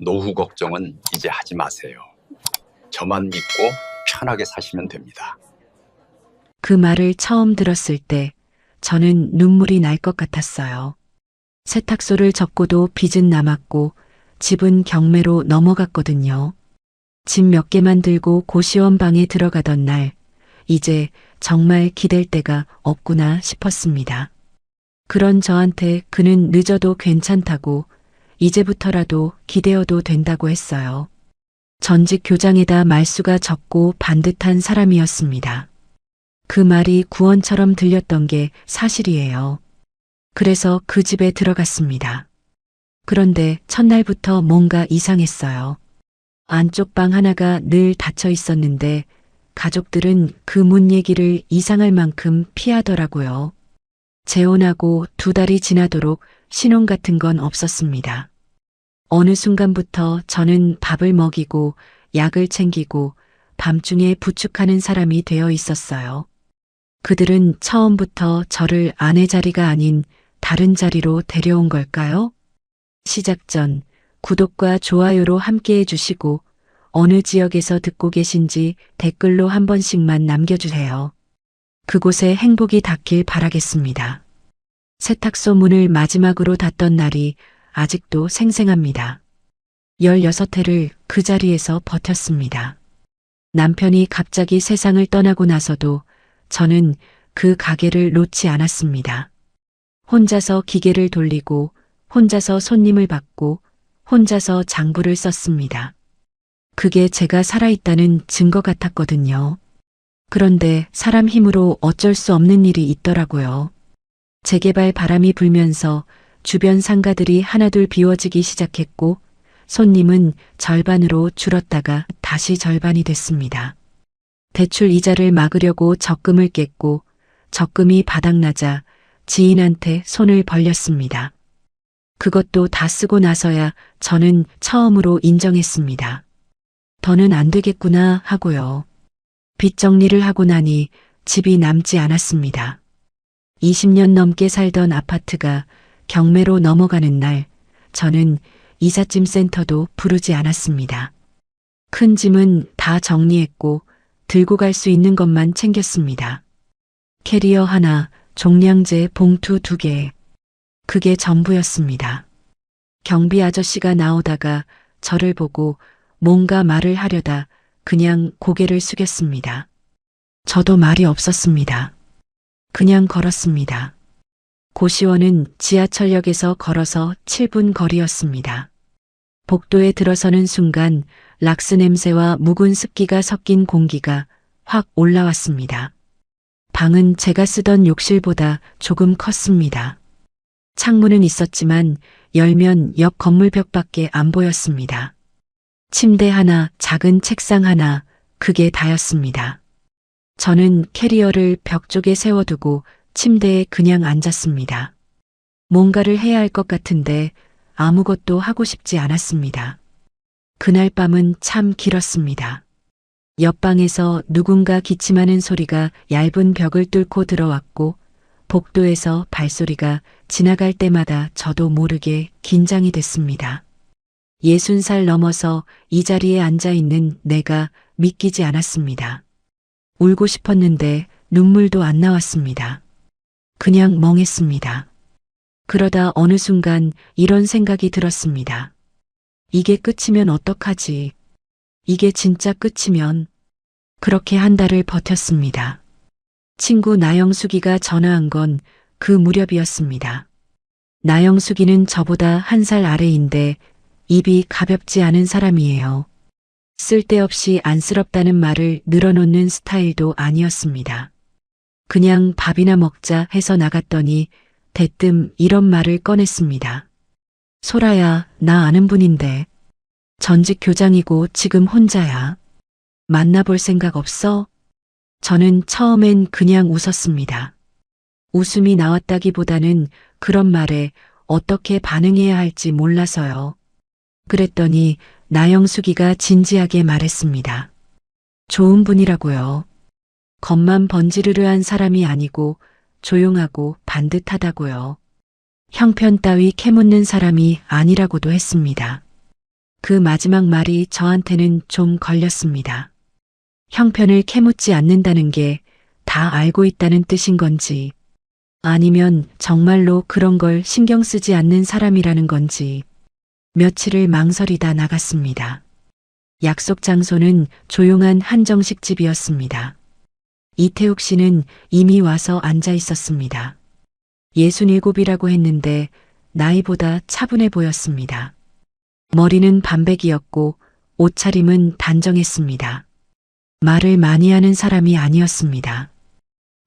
노후 걱정은 이제 하지 마세요. 저만 믿고 편하게 사시면 됩니다. 그 말을 처음 들었을 때 저는 눈물이 날 것 같았어요. 세탁소를 접고도 빚은 남았고 집은 경매로 넘어갔거든요. 집 몇 개만 들고 고시원 방에 들어가던 날, 이제 정말 기댈 데가 없구나 싶었습니다. 그런 저한테 그는 늦어도 괜찮다고 이제부터라도 기대어도 된다고 했어요. 전직 교장에다 말수가 적고 반듯한 사람이었습니다. 그 말이 구원처럼 들렸던 게 사실이에요. 그래서 그 집에 들어갔습니다. 그런데 첫날부터 뭔가 이상했어요. 안쪽 방 하나가 늘 닫혀 있었는데 가족들은 그 문 얘기를 이상할 만큼 피하더라고요. 재혼하고 2달이 지나도록 신혼 같은 건 없었습니다. 어느 순간부터 저는 밥을 먹이고 약을 챙기고 밤중에 부축하는 사람이 되어 있었어요. 그들은 처음부터 저를 아내 자리가 아닌 다른 자리로 데려온 걸까요? 시작 전 구독과 좋아요로 함께 해주시고 어느 지역에서 듣고 계신지 댓글로 한 번씩만 남겨주세요. 그곳에 행복이 닿길 바라겠습니다. 세탁소 문을 마지막으로 닫던 날이 아직도 생생합니다. 16회를 그 자리에서 버텼습니다. 남편이 갑자기 세상을 떠나고 나서도 저는 그 가게를 놓지 않았습니다. 혼자서 기계를 돌리고 혼자서 손님을 받고 혼자서 장부를 썼습니다. 그게 제가 살아있다는 증거 같았거든요. 그런데 사람 힘으로 어쩔 수 없는 일이 있더라고요. 재개발 바람이 불면서 주변 상가들이 하나둘 비워지기 시작했고 손님은 절반으로 줄었다가 다시 절반이 됐습니다. 대출 이자를 막으려고 적금을 깼고 적금이 바닥나자 지인한테 손을 벌렸습니다. 그것도 다 쓰고 나서야 저는 처음으로 인정했습니다. 더는 안 되겠구나 하고요. 빚 정리를 하고 나니 집이 남지 않았습니다. 20년 넘게 살던 아파트가 경매로 넘어가는 날, 저는 이삿짐 센터도 부르지 않았습니다. 큰 짐은 다 정리했고 들고 갈 수 있는 것만 챙겼습니다. 캐리어 하나, 종량제 봉투 2개. 그게 전부였습니다. 경비 아저씨가 나오다가 저를 보고 뭔가 말을 하려다 그냥 고개를 숙였습니다. 저도 말이 없었습니다. 그냥 걸었습니다. 고시원은 지하철역에서 걸어서 7분 거리였습니다. 복도에 들어서는 순간 락스 냄새와 묵은 습기가 섞인 공기가 확 올라왔습니다. 방은 제가 쓰던 욕실보다 조금 컸습니다. 창문은 있었지만 열면 옆 건물 벽밖에 안 보였습니다. 침대 하나, 작은 책상 하나, 그게 다였습니다. 저는 캐리어를 벽 쪽에 세워두고 침대에 그냥 앉았습니다. 뭔가를 해야 할 것 같은데 아무것도 하고 싶지 않았습니다. 그날 밤은 참 길었습니다. 옆방에서 누군가 기침하는 소리가 얇은 벽을 뚫고 들어왔고 복도에서 발소리가 지나갈 때마다 저도 모르게 긴장이 됐습니다. 60살 넘어서 이 자리에 앉아 있는 내가 믿기지 않았습니다. 울고 싶었는데 눈물도 안 나왔습니다. 그냥 멍했습니다. 그러다 어느 순간 이런 생각이 들었습니다. 이게 끝이면 어떡하지? 이게 진짜 끝이면. 그렇게 한 달을 버텼습니다. 친구 나영숙이가 전화한 건 그 무렵이었습니다. 나영숙이는 저보다 1살 아래인데 입이 가볍지 않은 사람이에요. 쓸데없이 안쓰럽다는 말을 늘어놓는 스타일도 아니었습니다. 그냥 밥이나 먹자 해서 나갔더니 대뜸 이런 말을 꺼냈습니다. 소라야, 나 아는 분인데. 전직 교장이고 지금 혼자야. 만나볼 생각 없어? 저는 처음엔 그냥 웃었습니다. 웃음이 나왔다기보다는 그런 말에 어떻게 반응해야 할지 몰라서요. 그랬더니 나영숙이가 진지하게 말했습니다. 좋은 분이라고요. 겉만 번지르르한 사람이 아니고 조용하고 반듯하다고요. 형편 따위 캐묻는 사람이 아니라고도 했습니다. 그 마지막 말이 저한테는 좀 걸렸습니다. 형편을 캐묻지 않는다는 게 다 알고 있다는 뜻인 건지, 아니면 정말로 그런 걸 신경 쓰지 않는 사람이라는 건지, 며칠을 망설이다 나갔습니다. 약속 장소는 조용한 한정식 집이었습니다. 이태욱 씨는 이미 와서 앉아 있었습니다. 67이라고 했는데 나이보다 차분해 보였습니다. 머리는 반백이었고 옷차림은 단정했습니다. 말을 많이 하는 사람이 아니었습니다.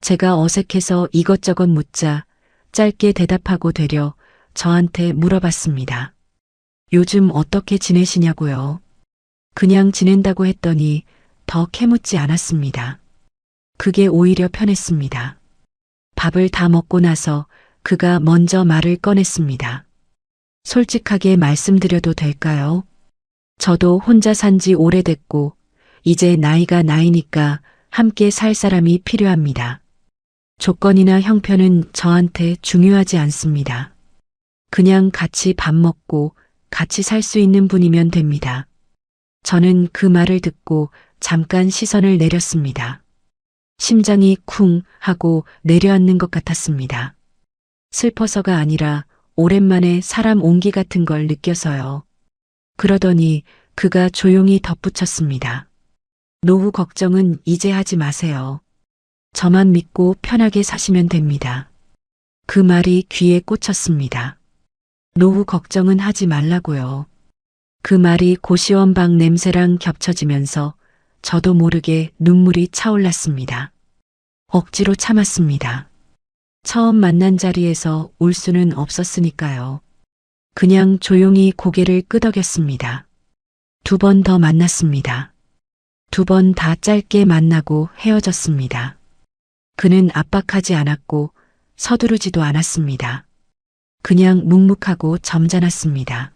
제가 어색해서 이것저것 묻자 짧게 대답하고 되려 저한테 물어봤습니다. 요즘 어떻게 지내시냐고요? 그냥 지낸다고 했더니 더 캐묻지 않았습니다. 그게 오히려 편했습니다. 밥을 다 먹고 나서 그가 먼저 말을 꺼냈습니다. 솔직하게 말씀드려도 될까요? 저도 혼자 산 지 오래됐고 이제 나이가 나이니까 함께 살 사람이 필요합니다. 조건이나 형편은 저한테 중요하지 않습니다. 그냥 같이 밥 먹고 같이 살 수 있는 분이면 됩니다. 저는 그 말을 듣고 잠깐 시선을 내렸습니다. 심장이 쿵 하고 내려앉는 것 같았습니다. 슬퍼서가 아니라 오랜만에 사람 온기 같은 걸 느껴서요. 그러더니 그가 조용히 덧붙였습니다. 노후 걱정은 이제 하지 마세요. 저만 믿고 편하게 사시면 됩니다. 그 말이 귀에 꽂혔습니다. 노후 걱정은 하지 말라고요. 그 말이 고시원방 냄새랑 겹쳐지면서 저도 모르게 눈물이 차올랐습니다. 억지로 참았습니다. 처음 만난 자리에서 울 수는 없었으니까요. 그냥 조용히 고개를 끄덕였습니다. 2번 더 만났습니다. 2번 다 짧게 만나고 헤어졌습니다. 그는 압박하지 않았고 서두르지도 않았습니다. 그냥 묵묵하고 점잖았습니다.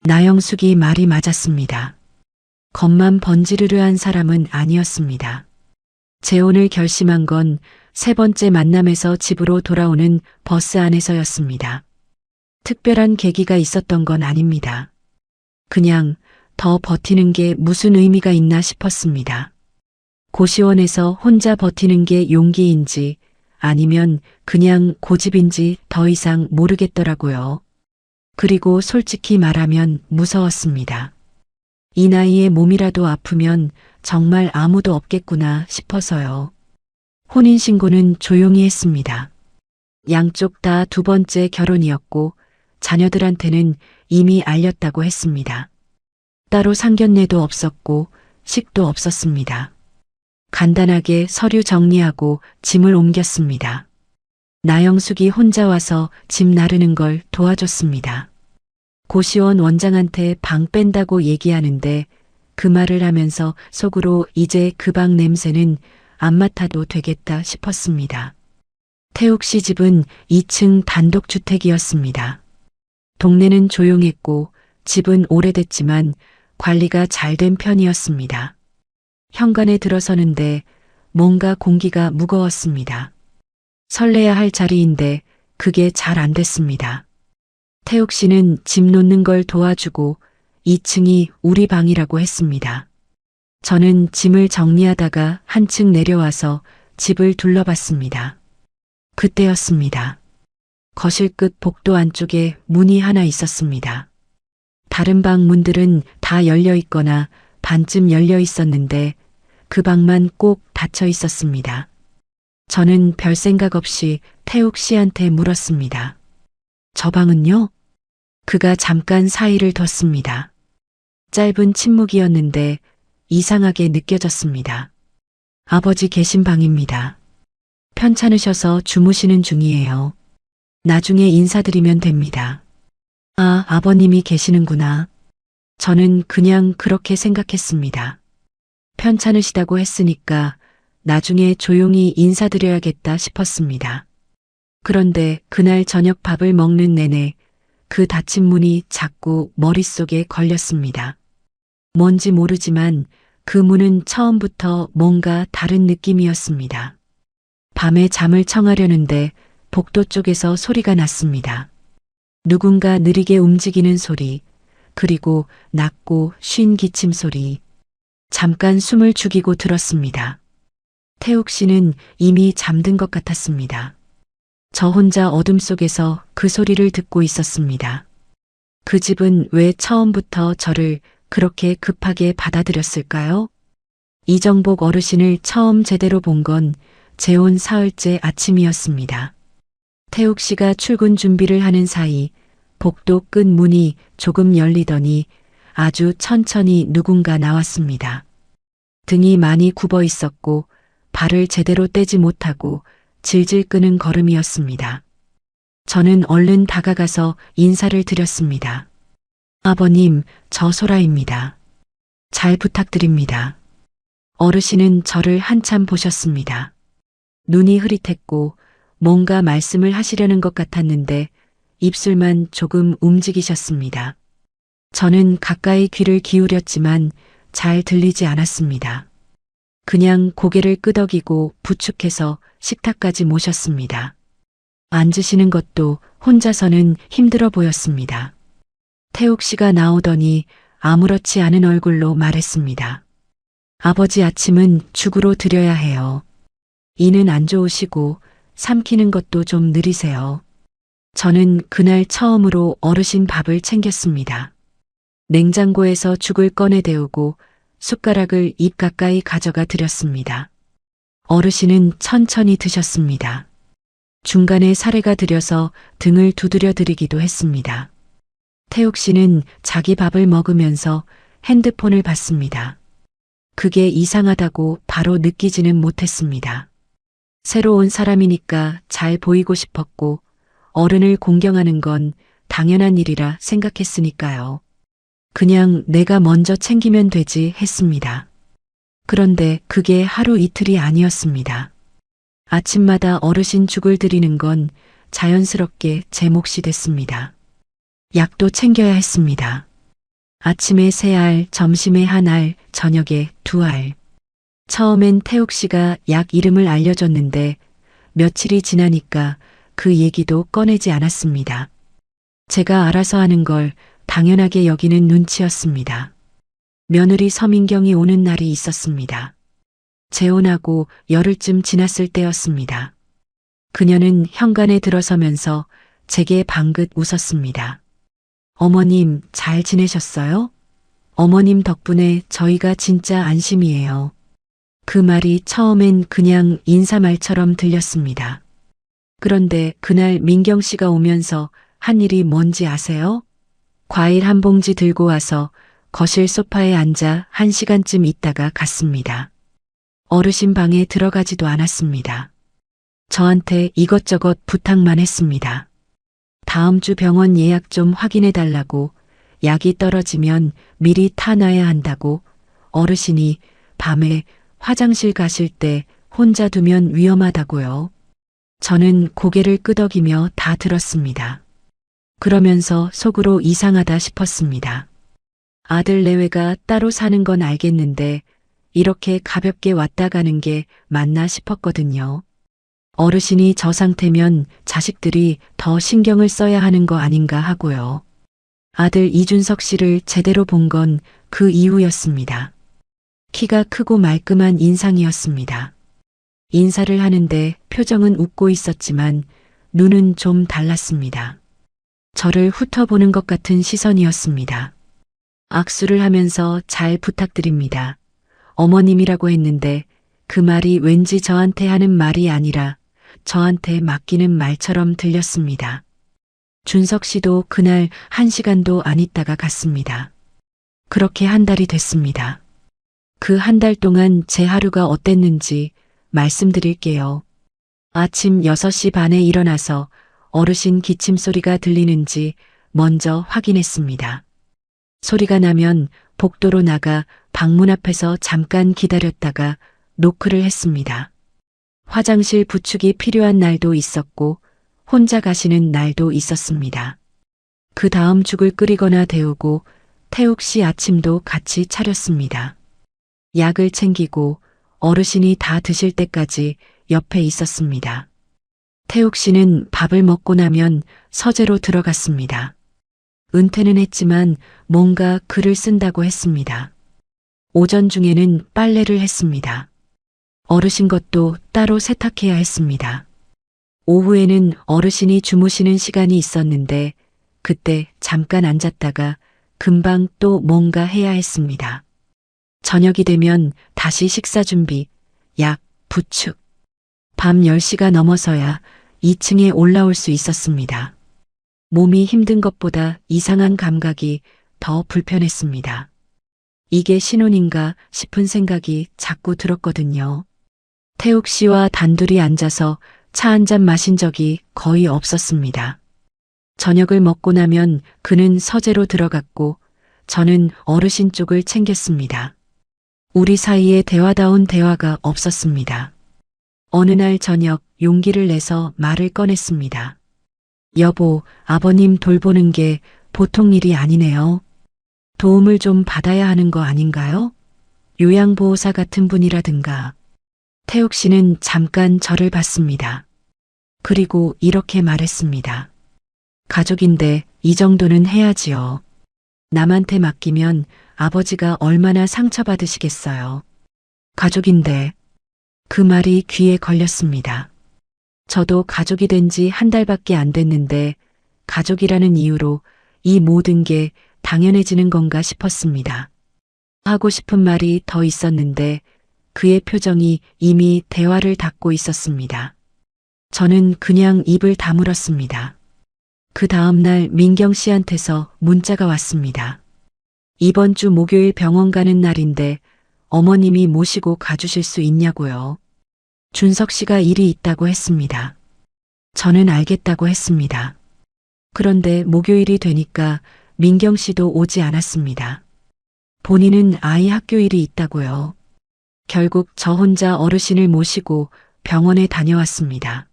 나영숙이 말이 맞았습니다. 겉만 번지르르한 사람은 아니었습니다. 재혼을 결심한 건 3번째 만남에서 집으로 돌아오는 버스 안에서였습니다. 특별한 계기가 있었던 건 아닙니다. 그냥 더 버티는 게 무슨 의미가 있나 싶었습니다. 고시원에서 혼자 버티는 게 용기인지 아니면 그냥 고집인지 더 이상 모르겠더라고요. 그리고 솔직히 말하면 무서웠습니다. 이 나이에 몸이라도 아프면 정말 아무도 없겠구나 싶어서요. 혼인신고는 조용히 했습니다. 양쪽 다 2번째 결혼이었고 자녀들한테는 이미 알렸다고 했습니다. 따로 상견례도 없었고 식도 없었습니다. 간단하게 서류 정리하고 짐을 옮겼습니다. 나영숙이 혼자 와서 짐 나르는 걸 도와줬습니다. 고시원 원장한테 방 뺀다고 얘기하는데 그 말을 하면서 속으로 이제 그 방 냄새는 안 맡아도 되겠다 싶었습니다. 태욱 씨 집은 2층 단독주택이었습니다. 동네는 조용했고 집은 오래됐지만 관리가 잘 된 편이었습니다. 현관에 들어서는데 뭔가 공기가 무거웠습니다. 설레야 할 자리인데 그게 잘 안 됐습니다. 태욱 씨는 짐 놓는 걸 도와주고 2층이 우리 방이라고 했습니다. 저는 짐을 정리하다가 한층 내려와서 집을 둘러봤습니다. 그때였습니다. 거실 끝 복도 안쪽에 문이 하나 있었습니다. 다른 방 문들은 다 열려 있거나 반쯤 열려 있었는데 그 방만 꼭 닫혀 있었습니다. 저는 별 생각 없이 태욱 씨한테 물었습니다. 저 방은요? 그가 잠깐 사이를 뒀습니다. 짧은 침묵이었는데 이상하게 느껴졌습니다. 아버지 계신 방입니다. 편찮으셔서 주무시는 중이에요. 나중에 인사드리면 됩니다. 아, 아버님이 계시는구나. 저는 그냥 그렇게 생각했습니다. 편찮으시다고 했으니까 나중에 조용히 인사드려야겠다 싶었습니다. 그런데 그날 저녁 밥을 먹는 내내 그 닫힌 문이 자꾸 머릿속에 걸렸습니다. 뭔지 모르지만 그 문은 처음부터 뭔가 다른 느낌이었습니다. 밤에 잠을 청하려는데 복도 쪽에서 소리가 났습니다. 누군가 느리게 움직이는 소리, 그리고 낮고 쉰 기침 소리. 잠깐 숨을 죽이고 들었습니다. 태욱 씨는 이미 잠든 것 같았습니다. 저 혼자 어둠 속에서 그 소리를 듣고 있었습니다. 그 집은 왜 처음부터 저를 그렇게 급하게 받아들였을까요? 이정복 어르신을 처음 제대로 본 건 재혼 사흘째 아침이었습니다. 태욱 씨가 출근 준비를 하는 사이 복도 끝 문이 조금 열리더니 아주 천천히 누군가 나왔습니다. 등이 많이 굽어 있었고 발을 제대로 떼지 못하고 질질 끄는 걸음이었습니다. 저는 얼른 다가가서 인사를 드렸습니다. 아버님, 저 소라입니다. 잘 부탁드립니다. 어르신은 저를 한참 보셨습니다. 눈이 흐릿했고 뭔가 말씀을 하시려는 것 같았는데 입술만 조금 움직이셨습니다. 저는 가까이 귀를 기울였지만 잘 들리지 않았습니다. 그냥 고개를 끄덕이고 부축해서 식탁까지 모셨습니다. 앉으시는 것도 혼자서는 힘들어 보였습니다. 태욱 씨가 나오더니 아무렇지 않은 얼굴로 말했습니다. 아버지 아침은 죽으로 드려야 해요. 이는 안 좋으시고 삼키는 것도 좀 느리세요. 저는 그날 처음으로 어르신 밥을 챙겼습니다. 냉장고에서 죽을 꺼내 데우고 숟가락을 입 가까이 가져가 드렸습니다. 어르신은 천천히 드셨습니다. 중간에 사례가 들여서 등을 두드려 드리기도 했습니다. 태욱 씨는 자기 밥을 먹으면서 핸드폰을 봤습니다. 그게 이상하다고 바로 느끼지는 못했습니다. 새로운 사람이니까 잘 보이고 싶었고 어른을 공경하는 건 당연한 일이라 생각했으니까요. 그냥 내가 먼저 챙기면 되지 했습니다. 그런데 그게 하루 이틀이 아니었습니다. 아침마다 어르신 죽을 드리는 건 자연스럽게 제 몫이 됐습니다. 약도 챙겨야 했습니다. 아침에 3알, 점심에 1알, 저녁에 2알. 처음엔 태욱 씨가 약 이름을 알려줬는데 며칠이 지나니까 그 얘기도 꺼내지 않았습니다. 제가 알아서 하는 걸 당연하게 여기는 눈치였습니다. 며느리 서민경이 오는 날이 있었습니다. 재혼하고 열흘쯤 지났을 때였습니다. 그녀는 현관에 들어서면서 제게 방긋 웃었습니다. 어머님 잘 지내셨어요? 어머님 덕분에 저희가 진짜 안심이에요. 그 말이 처음엔 그냥 인사말처럼 들렸습니다. 그런데 그날 민경 씨가 오면서 한 일이 뭔지 아세요? 과일 한 봉지 들고 와서 거실 소파에 앉아 1시간쯤 있다가 갔습니다. 어르신 방에 들어가지도 않았습니다. 저한테 이것저것 부탁만 했습니다. 다음 주 병원 예약 좀 확인해 달라고, 약이 떨어지면 미리 타놔야 한다고, 어르신이 밤에 화장실 가실 때 혼자 두면 위험하다고요. 저는 고개를 끄덕이며 다 들었습니다. 그러면서 속으로 이상하다 싶었습니다. 아들 내외가 따로 사는 건 알겠는데 이렇게 가볍게 왔다 가는 게 맞나 싶었거든요. 어르신이 저 상태면 자식들이 더 신경을 써야 하는 거 아닌가 하고요. 아들 이준석 씨를 제대로 본 건 그 이후였습니다. 키가 크고 말끔한 인상이었습니다. 인사를 하는데 표정은 웃고 있었지만 눈은 좀 달랐습니다. 저를 훑어보는 것 같은 시선이었습니다. 악수를 하면서 잘 부탁드립니다. 어머님이라고 했는데 그 말이 왠지 저한테 하는 말이 아니라 저한테 맡기는 말처럼 들렸습니다. 준석 씨도 그날 1시간도 안 있다가 갔습니다. 그렇게 한 달이 됐습니다. 그 한 달 동안 제 하루가 어땠는지 말씀드릴게요. 아침 6시 반에 일어나서 어르신 기침 소리가 들리는지 먼저 확인했습니다. 소리가 나면 복도로 나가 방문 앞에서 잠깐 기다렸다가 노크를 했습니다. 화장실 부축이 필요한 날도 있었고 혼자 가시는 날도 있었습니다. 그 다음 죽을 끓이거나 데우고 태욱 씨 아침도 같이 차렸습니다. 약을 챙기고 어르신이 다 드실 때까지 옆에 있었습니다. 태욱 씨는 밥을 먹고 나면 서재로 들어갔습니다. 은퇴는 했지만 뭔가 글을 쓴다고 했습니다. 오전 중에는 빨래를 했습니다. 어르신 것도 따로 세탁해야 했습니다. 오후에는 어르신이 주무시는 시간이 있었는데 그때 잠깐 앉았다가 금방 또 뭔가 해야 했습니다. 저녁이 되면 다시 식사 준비, 약, 부축. 밤 10시가 넘어서야 2층에 올라올 수 있었습니다. 몸이 힘든 것보다 이상한 감각이 더 불편했습니다. 이게 신혼인가 싶은 생각이 자꾸 들었거든요. 태욱 씨와 단둘이 앉아서 차 한 잔 마신 적이 거의 없었습니다. 저녁을 먹고 나면 그는 서재로 들어갔고 저는 어르신 쪽을 챙겼습니다. 우리 사이에 대화다운 대화가 없었습니다. 어느 날 저녁 용기를 내서 말을 꺼냈습니다. 여보, 아버님 돌보는 게 보통 일이 아니네요. 도움을 좀 받아야 하는 거 아닌가요? 요양보호사 같은 분이라든가. 태욱 씨는 잠깐 저를 봤습니다. 그리고 이렇게 말했습니다. 가족인데 이 정도는 해야지요. 남한테 맡기면 아버지가 얼마나 상처받으시겠어요. 가족인데 그 말이 귀에 걸렸습니다. 저도 가족이 된 지 한 달밖에 안 됐는데 가족이라는 이유로 이 모든 게 당연해지는 건가 싶었습니다. 하고 싶은 말이 더 있었는데 그의 표정이 이미 대화를 닫고 있었습니다. 저는 그냥 입을 다물었습니다. 그 다음 날 민경 씨한테서 문자가 왔습니다. 이번 주 목요일 병원 가는 날인데 어머님이 모시고 가주실 수 있냐고요. 준석 씨가 일이 있다고 했습니다. 저는 알겠다고 했습니다. 그런데 목요일이 되니까 민경 씨도 오지 않았습니다. 본인은 아이 학교 일이 있다고요. 결국 저 혼자 어르신을 모시고 병원에 다녀왔습니다.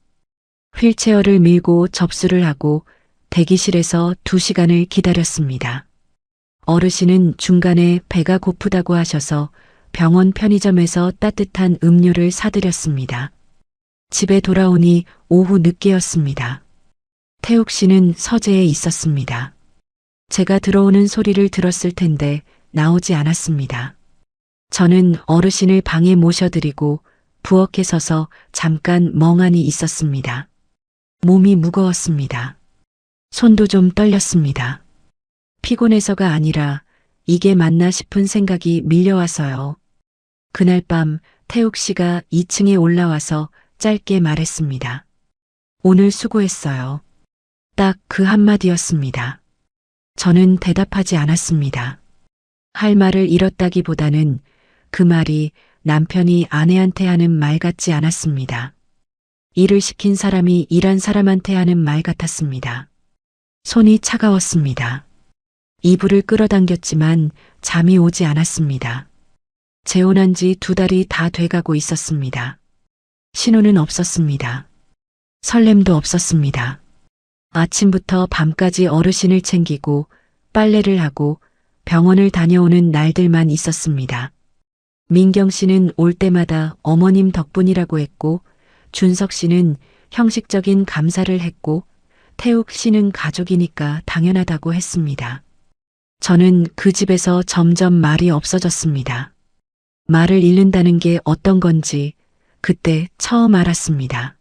휠체어를 밀고 접수를 하고 대기실에서 2시간을 기다렸습니다. 어르신은 중간에 배가 고프다고 하셔서 병원 편의점에서 따뜻한 음료를 사드렸습니다. 집에 돌아오니 오후 늦게였습니다. 태욱 씨는 서재에 있었습니다. 제가 들어오는 소리를 들었을 텐데 나오지 않았습니다. 저는 어르신을 방에 모셔드리고 부엌에 서서 잠깐 멍하니 있었습니다. 몸이 무거웠습니다. 손도 좀 떨렸습니다. 피곤해서가 아니라 이게 맞나 싶은 생각이 밀려와서요. 그날 밤 태욱 씨가 2층에 올라와서 짧게 말했습니다. 오늘 수고했어요. 딱 그 한마디였습니다. 저는 대답하지 않았습니다. 할 말을 잃었다기보다는 그 말이 남편이 아내한테 하는 말 같지 않았습니다. 일을 시킨 사람이 일한 사람한테 하는 말 같았습니다. 손이 차가웠습니다. 이불을 끌어당겼지만 잠이 오지 않았습니다. 재혼한 지 2달이 다 돼가고 있었습니다. 신호는 없었습니다. 설렘도 없었습니다. 아침부터 밤까지 어르신을 챙기고 빨래를 하고 병원을 다녀오는 날들만 있었습니다. 민경 씨는 올 때마다 어머님 덕분이라고 했고 준석 씨는 형식적인 감사를 했고 태욱 씨는 가족이니까 당연하다고 했습니다. 저는 그 집에서 점점 말이 없어졌습니다. 말을 잃는다는 게 어떤 건지 그때 처음 알았습니다.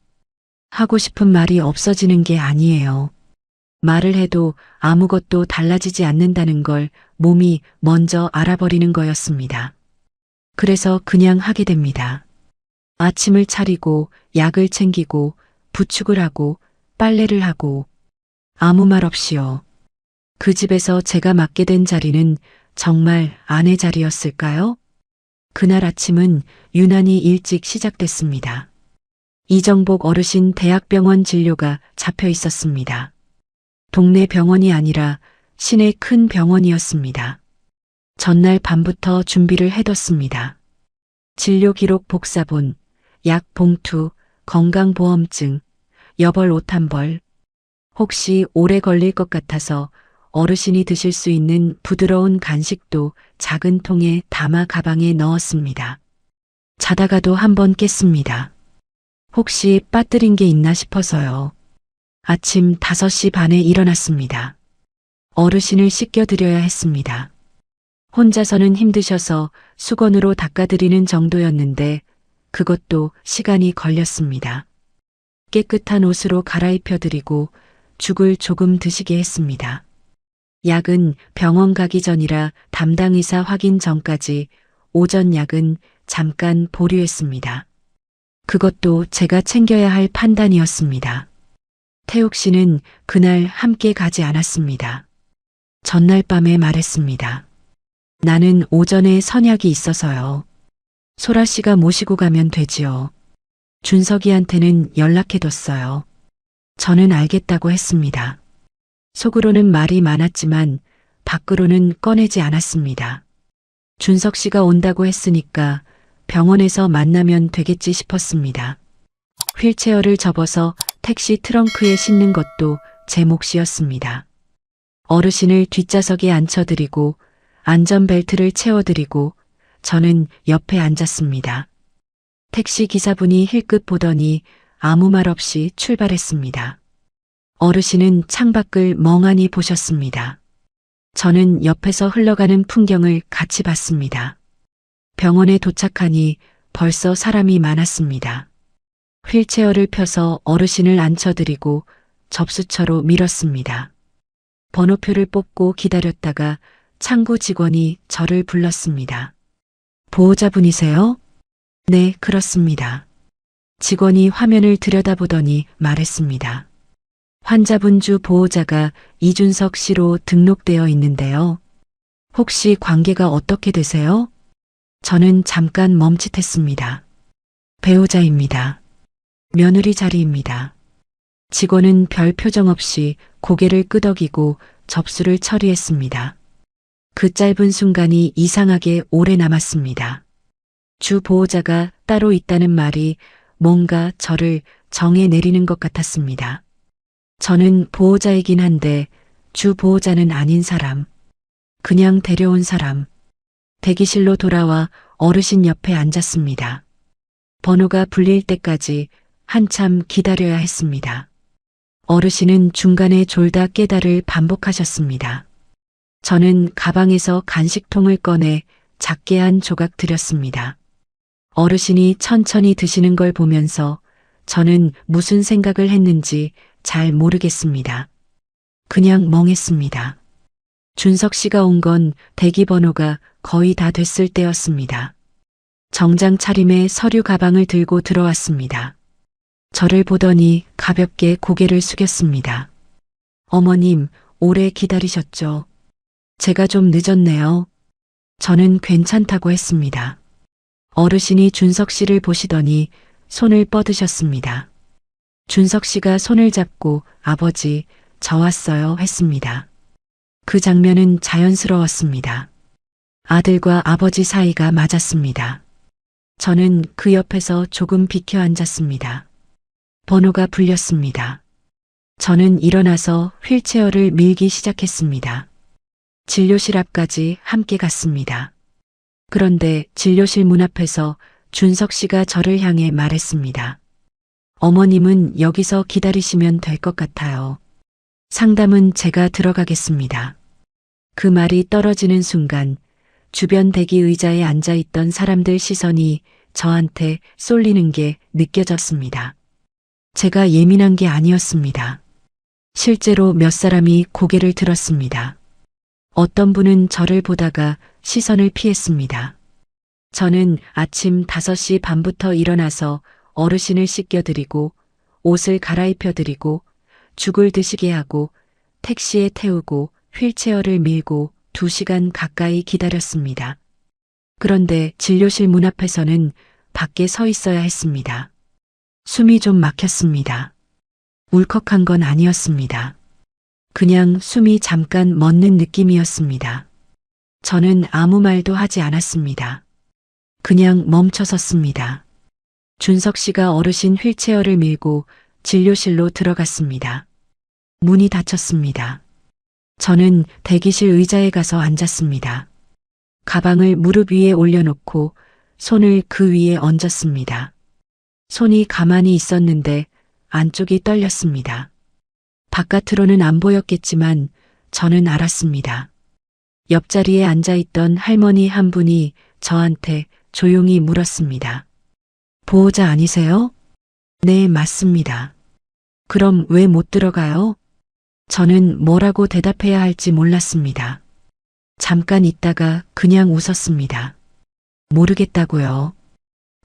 하고 싶은 말이 없어지는 게 아니에요. 말을 해도 아무것도 달라지지 않는다는 걸 몸이 먼저 알아버리는 거였습니다. 그래서 그냥 하게 됩니다. 아침을 차리고 약을 챙기고 부축을 하고 빨래를 하고 아무 말 없이요. 그 집에서 제가 맡게 된 자리는 정말 아내 자리였을까요? 그날 아침은 유난히 일찍 시작됐습니다. 이정복 어르신 대학병원 진료가 잡혀 있었습니다. 동네 병원이 아니라 시내 큰 병원이었습니다. 전날 밤부터 준비를 해뒀습니다. 진료 기록 복사본, 약 봉투, 건강보험증, 여벌 옷 한 벌. 혹시 오래 걸릴 것 같아서 어르신이 드실 수 있는 부드러운 간식도 작은 통에 담아 가방에 넣었습니다. 자다가도 한번 깼습니다. 혹시 빠뜨린 게 있나 싶어서요. 아침 5시 반에 일어났습니다. 어르신을 씻겨드려야 했습니다. 혼자서는 힘드셔서 수건으로 닦아드리는 정도였는데 그것도 시간이 걸렸습니다. 깨끗한 옷으로 갈아입혀드리고 죽을 조금 드시게 했습니다. 약은 병원 가기 전이라 담당 의사 확인 전까지 오전 약은 잠깐 보류했습니다. 그것도 제가 챙겨야 할 판단이었습니다. 태욱 씨는 그날 함께 가지 않았습니다. 전날 밤에 말했습니다. 나는 오전에 선약이 있어서요. 소라 씨가 모시고 가면 되지요. 준석이한테는 연락해뒀어요. 저는 알겠다고 했습니다. 속으로는 말이 많았지만 밖으로는 꺼내지 않았습니다. 준석 씨가 온다고 했으니까 병원에서 만나면 되겠지 싶었습니다. 휠체어를 접어서 택시 트렁크에 싣는 것도 제 몫이었습니다. 어르신을 뒷좌석에 앉혀드리고 안전벨트를 채워드리고 저는 옆에 앉았습니다. 택시 기사분이 힐끗 보더니 아무 말 없이 출발했습니다. 어르신은 창밖을 멍하니 보셨습니다. 저는 옆에서 흘러가는 풍경을 같이 봤습니다. 병원에 도착하니 벌써 사람이 많았습니다. 휠체어를 펴서 어르신을 앉혀드리고 접수처로 밀었습니다. 번호표를 뽑고 기다렸다가 창구 직원이 저를 불렀습니다. 보호자분이세요? 네, 그렇습니다. 직원이 화면을 들여다보더니 말했습니다. 환자분 주 보호자가 이준석 씨로 등록되어 있는데요. 혹시 관계가 어떻게 되세요? 저는 잠깐 멈칫했습니다. 배우자입니다. 며느리 자리입니다. 직원은 별 표정 없이 고개를 끄덕이고 접수를 처리했습니다. 그 짧은 순간이 이상하게 오래 남았습니다. 주 보호자가 따로 있다는 말이 뭔가 저를 정해 내리는 것 같았습니다. 저는 보호자이긴 한데 주 보호자는 아닌 사람, 그냥 데려온 사람. 대기실로 돌아와 어르신 옆에 앉았습니다. 번호가 불릴 때까지 한참 기다려야 했습니다. 어르신은 중간에 졸다 깨다를 반복하셨습니다. 저는 가방에서 간식통을 꺼내 작게 한 조각 드렸습니다. 어르신이 천천히 드시는 걸 보면서 저는 무슨 생각을 했는지 잘 모르겠습니다. 그냥 멍했습니다. 준석 씨가 온 건 대기 번호가 거의 다 됐을 때였습니다. 정장 차림에 서류 가방을 들고 들어왔습니다. 저를 보더니 가볍게 고개를 숙였습니다. 어머님, 오래 기다리셨죠? 제가 좀 늦었네요. 저는 괜찮다고 했습니다. 어르신이 준석 씨를 보시더니 손을 뻗으셨습니다. 준석 씨가 손을 잡고 아버지, 저 왔어요 했습니다. 그 장면은 자연스러웠습니다. 아들과 아버지 사이가 맞았습니다. 저는 그 옆에서 조금 비켜 앉았습니다. 번호가 불렸습니다. 저는 일어나서 휠체어를 밀기 시작했습니다. 진료실 앞까지 함께 갔습니다. 그런데 진료실 문 앞에서 준석 씨가 저를 향해 말했습니다. 어머님은 여기서 기다리시면 될 것 같아요. 상담은 제가 들어가겠습니다. 그 말이 떨어지는 순간 주변 대기 의자에 앉아있던 사람들 시선이 저한테 쏠리는 게 느껴졌습니다. 제가 예민한 게 아니었습니다. 실제로 몇 사람이 고개를 들었습니다. 어떤 분은 저를 보다가 시선을 피했습니다. 저는 아침 5시 반부터 일어나서 어르신을 씻겨드리고 옷을 갈아입혀드리고 죽을 드시게 하고 택시에 태우고 휠체어를 밀고 2시간 가까이 기다렸습니다. 그런데 진료실 문 앞에서는 밖에 서 있어야 했습니다. 숨이 좀 막혔습니다. 울컥한 건 아니었습니다. 그냥 숨이 잠깐 멎는 느낌이었습니다. 저는 아무 말도 하지 않았습니다. 그냥 멈춰 섰습니다. 준석 씨가 어르신 휠체어를 밀고 진료실로 들어갔습니다. 문이 닫혔습니다. 저는 대기실 의자에 가서 앉았습니다. 가방을 무릎 위에 올려놓고 손을 그 위에 얹었습니다. 손이 가만히 있었는데 안쪽이 떨렸습니다. 바깥으로는 안 보였겠지만 저는 알았습니다. 옆자리에 앉아있던 할머니 한 분이 저한테 조용히 물었습니다. 보호자 아니세요? 네, 맞습니다. 그럼 왜 못 들어가요? 저는 뭐라고 대답해야 할지 몰랐습니다. 잠깐 있다가 그냥 웃었습니다. 모르겠다고요.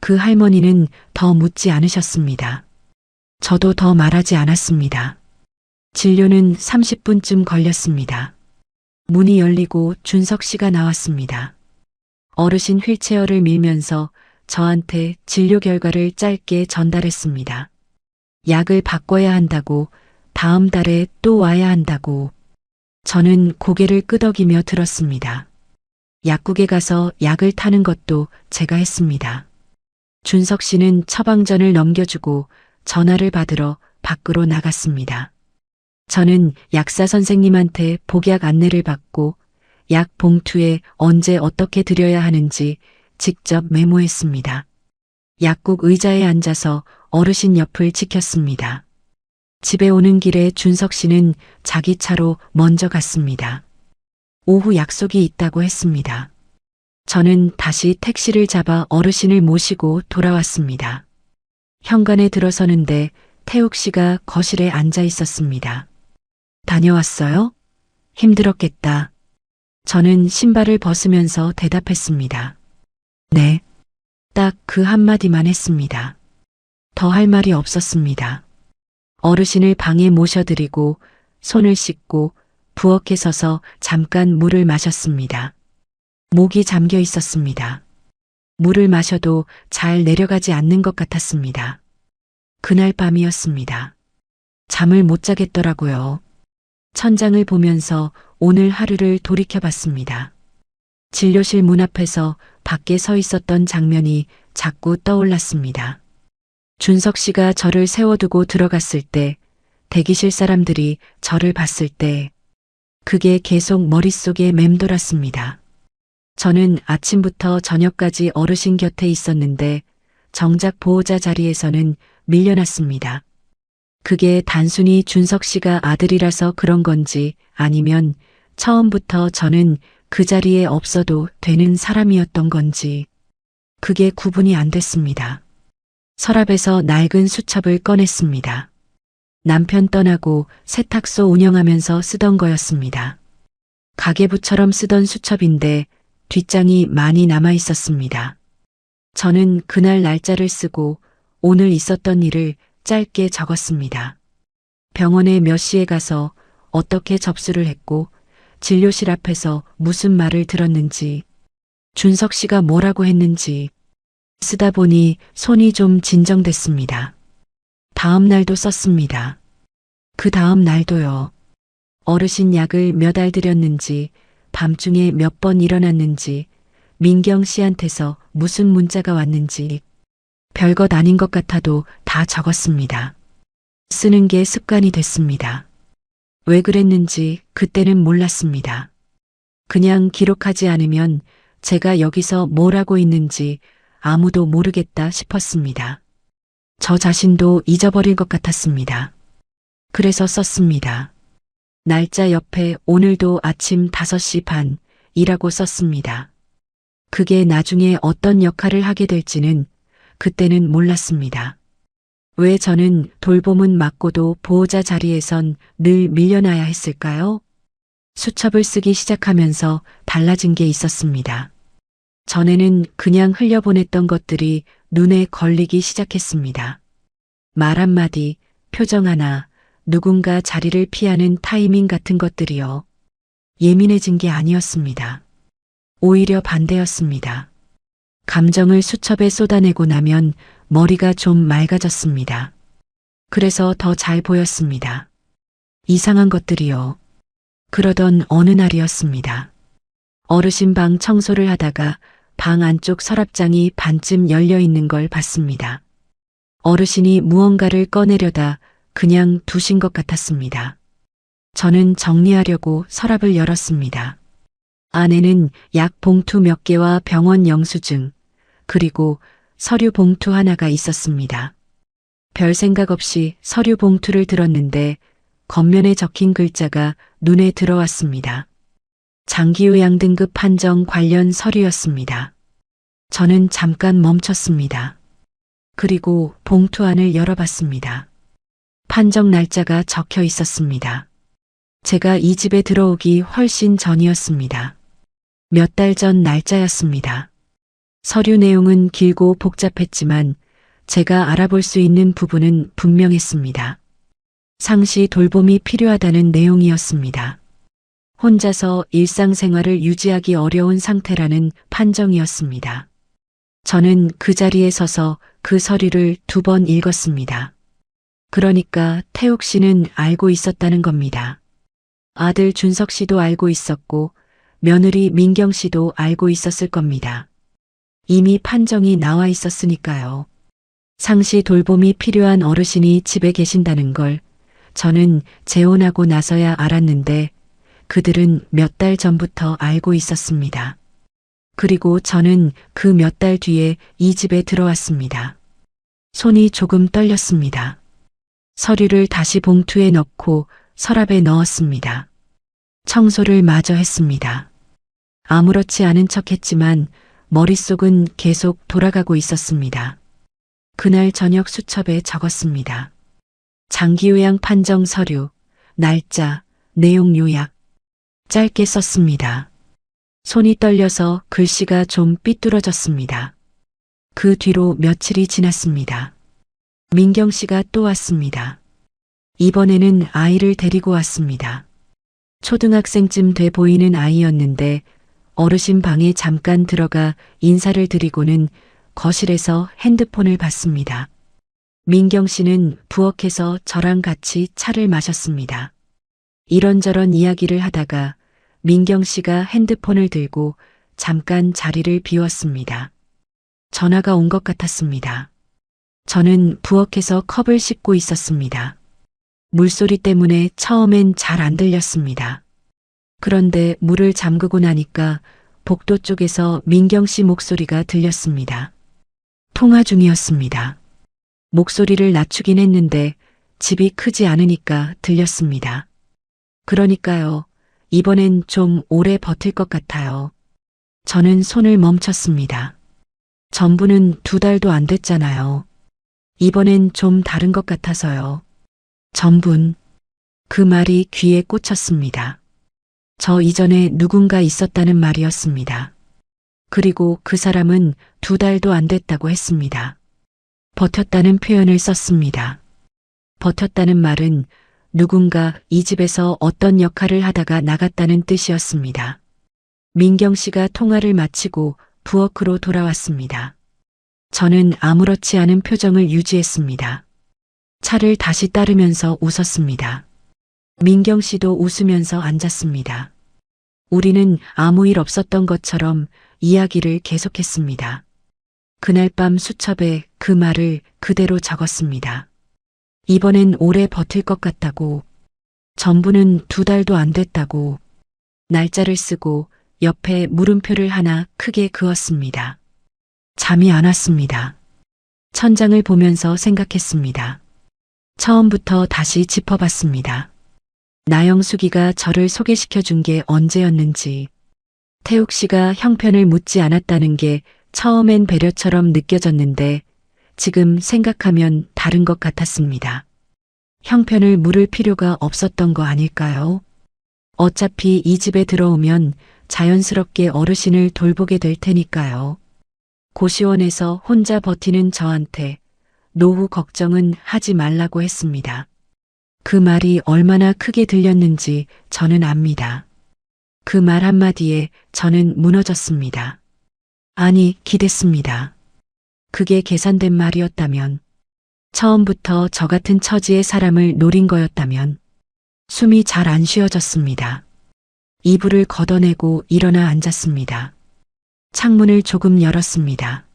그 할머니는 더 묻지 않으셨습니다. 저도 더 말하지 않았습니다. 진료는 30분쯤 걸렸습니다. 문이 열리고 준석 씨가 나왔습니다. 어르신 휠체어를 밀면서 저한테 진료 결과를 짧게 전달했습니다. 약을 바꿔야 한다고, 다음 달에 또 와야 한다고. 저는 고개를 끄덕이며 들었습니다. 약국에 가서 약을 타는 것도 제가 했습니다. 준석 씨는 처방전을 넘겨주고 전화를 받으러 밖으로 나갔습니다. 저는 약사 선생님한테 복약 안내를 받고 약 봉투에 언제 어떻게 드려야 하는지 직접 메모했습니다. 약국 의자에 앉아서 어르신 옆을 지켰습니다. 집에 오는 길에 준석 씨는 자기 차로 먼저 갔습니다. 오후 약속이 있다고 했습니다. 저는 다시 택시를 잡아 어르신을 모시고 돌아왔습니다. 현관에 들어서는데 태욱 씨가 거실에 앉아 있었습니다. 다녀왔어요? 힘들었겠다. 저는 신발을 벗으면서 대답했습니다. 네. 딱 그 한마디만 했습니다. 더 할 말이 없었습니다. 어르신을 방에 모셔드리고 손을 씻고 부엌에 서서 잠깐 물을 마셨습니다. 목이 잠겨 있었습니다. 물을 마셔도 잘 내려가지 않는 것 같았습니다. 그날 밤이었습니다. 잠을 못 자겠더라고요. 천장을 보면서 오늘 하루를 돌이켜봤습니다. 진료실 문 앞에서 밖에 서 있었던 장면이 자꾸 떠올랐습니다. 준석 씨가 저를 세워두고 들어갔을 때, 대기실 사람들이 저를 봤을 때, 그게 계속 머릿속에 맴돌았습니다. 저는 아침부터 저녁까지 어르신 곁에 있었는데 정작 보호자 자리에서는 밀려났습니다. 그게 단순히 준석 씨가 아들이라서 그런 건지 아니면 처음부터 저는 그 자리에 없어도 되는 사람이었던 건지 그게 구분이 안 됐습니다. 서랍에서 낡은 수첩을 꺼냈습니다. 남편 떠나고 세탁소 운영하면서 쓰던 거였습니다. 가계부처럼 쓰던 수첩인데 뒷장이 많이 남아 있었습니다. 저는 그날 날짜를 쓰고 오늘 있었던 일을 짧게 적었습니다. 병원에 몇 시에 가서 어떻게 접수를 했고 진료실 앞에서 무슨 말을 들었는지 준석 씨가 뭐라고 했는지 쓰다 보니 손이 좀 진정됐습니다. 다음 날도 썼습니다. 그 다음 날도요. 어르신 약을 몇 알 드렸는지 밤중에 몇 번 일어났는지, 민경 씨한테서 무슨 문자가 왔는지, 별것 아닌 것 같아도 다 적었습니다. 쓰는 게 습관이 됐습니다. 왜 그랬는지 그때는 몰랐습니다. 그냥 기록하지 않으면 제가 여기서 뭘 하고 있는지 아무도 모르겠다 싶었습니다. 저 자신도 잊어버릴 것 같았습니다. 그래서 썼습니다. 날짜 옆에 오늘도 아침 5시 반이라고 썼습니다. 그게 나중에 어떤 역할을 하게 될지는 그때는 몰랐습니다. 왜 저는 돌봄은 맡고도 보호자 자리에선 늘 밀려나야 했을까요? 수첩을 쓰기 시작하면서 달라진 게 있었습니다. 전에는 그냥 흘려보냈던 것들이 눈에 걸리기 시작했습니다. 말 한마디, 표정 하나, 누군가 자리를 피하는 타이밍 같은 것들이요. 예민해진 게 아니었습니다. 오히려 반대였습니다. 감정을 수첩에 쏟아내고 나면 머리가 좀 맑아졌습니다. 그래서 더 잘 보였습니다. 이상한 것들이요. 그러던 어느 날이었습니다. 어르신 방 청소를 하다가 방 안쪽 서랍장이 반쯤 열려 있는 걸 봤습니다. 어르신이 무언가를 꺼내려다 그냥 두신 것 같았습니다. 저는 정리하려고 서랍을 열었습니다. 안에는 약 봉투 몇 개와 병원 영수증, 그리고 서류 봉투 하나가 있었습니다. 별 생각 없이 서류 봉투를 들었는데 겉면에 적힌 글자가 눈에 들어왔습니다. 장기요양 등급 판정 관련 서류였습니다. 저는 잠깐 멈췄습니다. 그리고 봉투 안을 열어봤습니다. 판정 날짜가 적혀 있었습니다. 제가 이 집에 들어오기 훨씬 전이었습니다. 몇 달 전 날짜였습니다. 서류 내용은 길고 복잡했지만 제가 알아볼 수 있는 부분은 분명했습니다. 상시 돌봄이 필요하다는 내용이었습니다. 혼자서 일상생활을 유지하기 어려운 상태라는 판정이었습니다. 저는 그 자리에 서서 그 서류를 2번 읽었습니다. 그러니까 태욱 씨는 알고 있었다는 겁니다. 아들 준석 씨도 알고 있었고 며느리 민경 씨도 알고 있었을 겁니다. 이미 판정이 나와 있었으니까요. 상시 돌봄이 필요한 어르신이 집에 계신다는 걸 저는 재혼하고 나서야 알았는데 그들은 몇 달 전부터 알고 있었습니다. 그리고 저는 그 몇 달 뒤에 이 집에 들어왔습니다. 손이 조금 떨렸습니다. 서류를 다시 봉투에 넣고 서랍에 넣었습니다. 청소를 마저 했습니다. 아무렇지 않은 척했지만 머릿속은 계속 돌아가고 있었습니다. 그날 저녁 수첩에 적었습니다. 장기요양 판정 서류, 날짜, 내용 요약. 짧게 썼습니다. 손이 떨려서 글씨가 좀 삐뚤어졌습니다. 그 뒤로 며칠이 지났습니다. 민경 씨가 또 왔습니다. 이번에는 아이를 데리고 왔습니다. 초등학생쯤 돼 보이는 아이였는데 어르신 방에 잠깐 들어가 인사를 드리고는 거실에서 핸드폰을 봤습니다. 민경 씨는 부엌에서 저랑 같이 차를 마셨습니다. 이런저런 이야기를 하다가 민경 씨가 핸드폰을 들고 잠깐 자리를 비웠습니다. 전화가 온 것 같았습니다. 저는 부엌에서 컵을 씻고 있었습니다. 물소리 때문에 처음엔 잘 안 들렸습니다. 그런데 물을 잠그고 나니까 복도 쪽에서 민경 씨 목소리가 들렸습니다. 통화 중이었습니다. 목소리를 낮추긴 했는데 집이 크지 않으니까 들렸습니다. 그러니까요. 이번엔 좀 오래 버틸 것 같아요. 저는 손을 멈췄습니다. 전부는 2달도 안 됐잖아요. 이번엔 좀 다른 것 같아서요. 전분. 그 말이 귀에 꽂혔습니다. 저 이전에 누군가 있었다는 말이었습니다. 그리고 그 사람은 2달도 안 됐다고 했습니다. 버텼다는 표현을 썼습니다. 버텼다는 말은 누군가 이 집에서 어떤 역할을 하다가 나갔다는 뜻이었습니다. 민경 씨가 통화를 마치고 부엌으로 돌아왔습니다. 저는 아무렇지 않은 표정을 유지했습니다. 차를 다시 따르면서 웃었습니다. 민경 씨도 웃으면서 앉았습니다. 우리는 아무 일 없었던 것처럼 이야기를 계속했습니다. 그날 밤 수첩에 그 말을 그대로 적었습니다. 이번엔 오래 버틸 것 같다고, 전부는 2달도 안 됐다고, 날짜를 쓰고 옆에 물음표를 하나 크게 그었습니다. 잠이 안 왔습니다. 천장을 보면서 생각했습니다. 처음부터 다시 짚어봤습니다. 나영숙이가 저를 소개시켜 준 게 언제였는지, 태욱 씨가 형편을 묻지 않았다는 게 처음엔 배려처럼 느껴졌는데 지금 생각하면 다른 것 같았습니다. 형편을 물을 필요가 없었던 거 아닐까요? 어차피 이 집에 들어오면 자연스럽게 어르신을 돌보게 될 테니까요. 고시원에서 혼자 버티는 저한테 노후 걱정은 하지 말라고 했습니다. 그 말이 얼마나 크게 들렸는지 저는 압니다. 그 말 한마디에 저는 무너졌습니다. 아니, 기댔습니다. 그게 계산된 말이었다면, 처음부터 저 같은 처지의 사람을 노린 거였다면, 숨이 잘 안 쉬어졌습니다. 이불을 걷어내고 일어나 앉았습니다. 창문을 조금 열었습니다.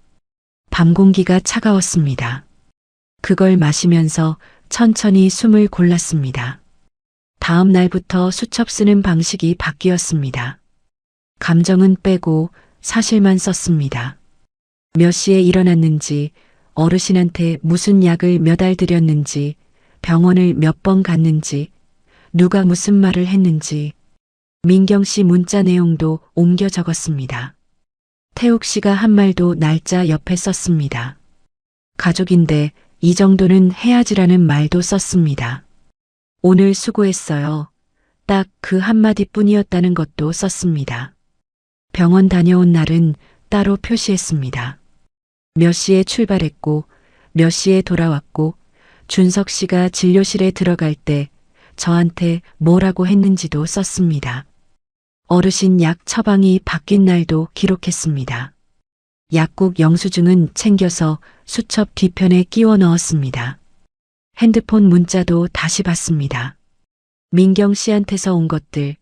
밤 공기가 차가웠습니다. 그걸 마시면서 천천히 숨을 골랐습니다. 다음 날부터 수첩 쓰는 방식이 바뀌었습니다. 감정은 빼고 사실만 썼습니다. 몇 시에 일어났는지, 어르신한테 무슨 약을 몇 알 드렸는지, 병원을 몇 번 갔는지, 누가 무슨 말을 했는지 민경 씨 문자 내용도 옮겨 적었습니다. 태욱 씨가 한 말도 날짜 옆에 썼습니다. 가족인데 이 정도는 해야지라는 말도 썼습니다. 오늘 수고했어요. 딱 그 한마디 뿐이었다는 것도 썼습니다. 병원 다녀온 날은 따로 표시했습니다. 몇 시에 출발했고 몇 시에 돌아왔고 준석 씨가 진료실에 들어갈 때 저한테 뭐라고 했는지도 썼습니다. 어르신 약 처방이 바뀐 날도 기록했습니다. 약국 영수증은 챙겨서 수첩 뒤편에 끼워 넣었습니다. 핸드폰 문자도 다시 봤습니다. 민경 씨한테서 온 것들,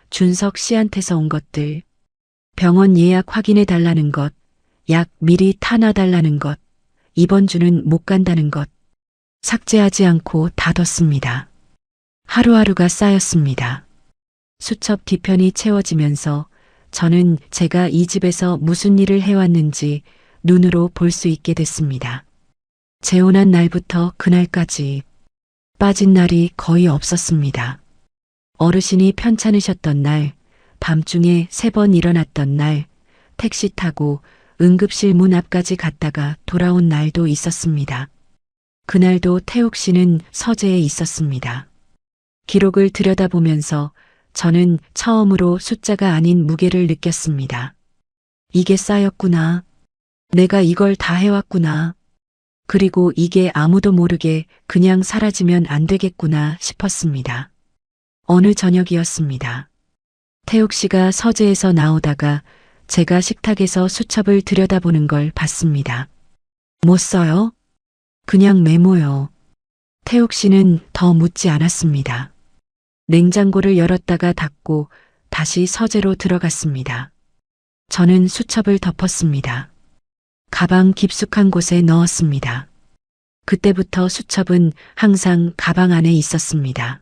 준석 씨한테서 온 것들, 병원 예약 확인해 달라는 것, 약 미리 타놔 달라는 것, 이번 주는 못 간다는 것, 삭제하지 않고 닫았습니다. 하루하루가 쌓였습니다. 수첩 뒤편이 채워지면서 저는 제가 이 집에서 무슨 일을 해왔는지 눈으로 볼 수 있게 됐습니다. 재혼한 날부터 그날까지 빠진 날이 거의 없었습니다. 어르신이 편찮으셨던 날, 밤중에 3번 일어났던 날, 택시 타고 응급실 문 앞까지 갔다가 돌아온 날도 있었습니다. 그날도 태욱 씨는 서재에 있었습니다. 기록을 들여다보면서 저는 처음으로 숫자가 아닌 무게를 느꼈습니다. 이게 쌓였구나. 내가 이걸 다 해왔구나. 그리고 이게 아무도 모르게 그냥 사라지면 안 되겠구나 싶었습니다. 어느 저녁이었습니다. 태욱 씨가 서재에서 나오다가 제가 식탁에서 수첩을 들여다보는 걸 봤습니다. 뭐 써요? 그냥 메모요. 태욱 씨는 더 묻지 않았습니다. 냉장고를 열었다가 닫고 다시 서재로 들어갔습니다. 저는 수첩을 덮었습니다. 가방 깊숙한 곳에 넣었습니다. 그때부터 수첩은 항상 가방 안에 있었습니다.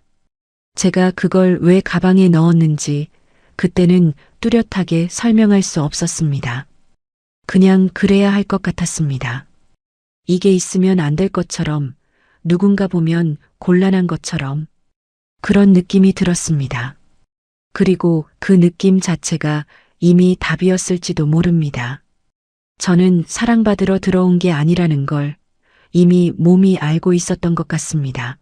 제가 그걸 왜 가방에 넣었는지 그때는 뚜렷하게 설명할 수 없었습니다. 그냥 그래야 할 것 같았습니다. 이게 있으면 안 될 것처럼, 누군가 보면 곤란한 것처럼 그런 느낌이 들었습니다. 그리고 그 느낌 자체가 이미 답이었을지도 모릅니다. 저는 사랑받으러 들어온 게 아니라는 걸 이미 몸이 알고 있었던 것 같습니다.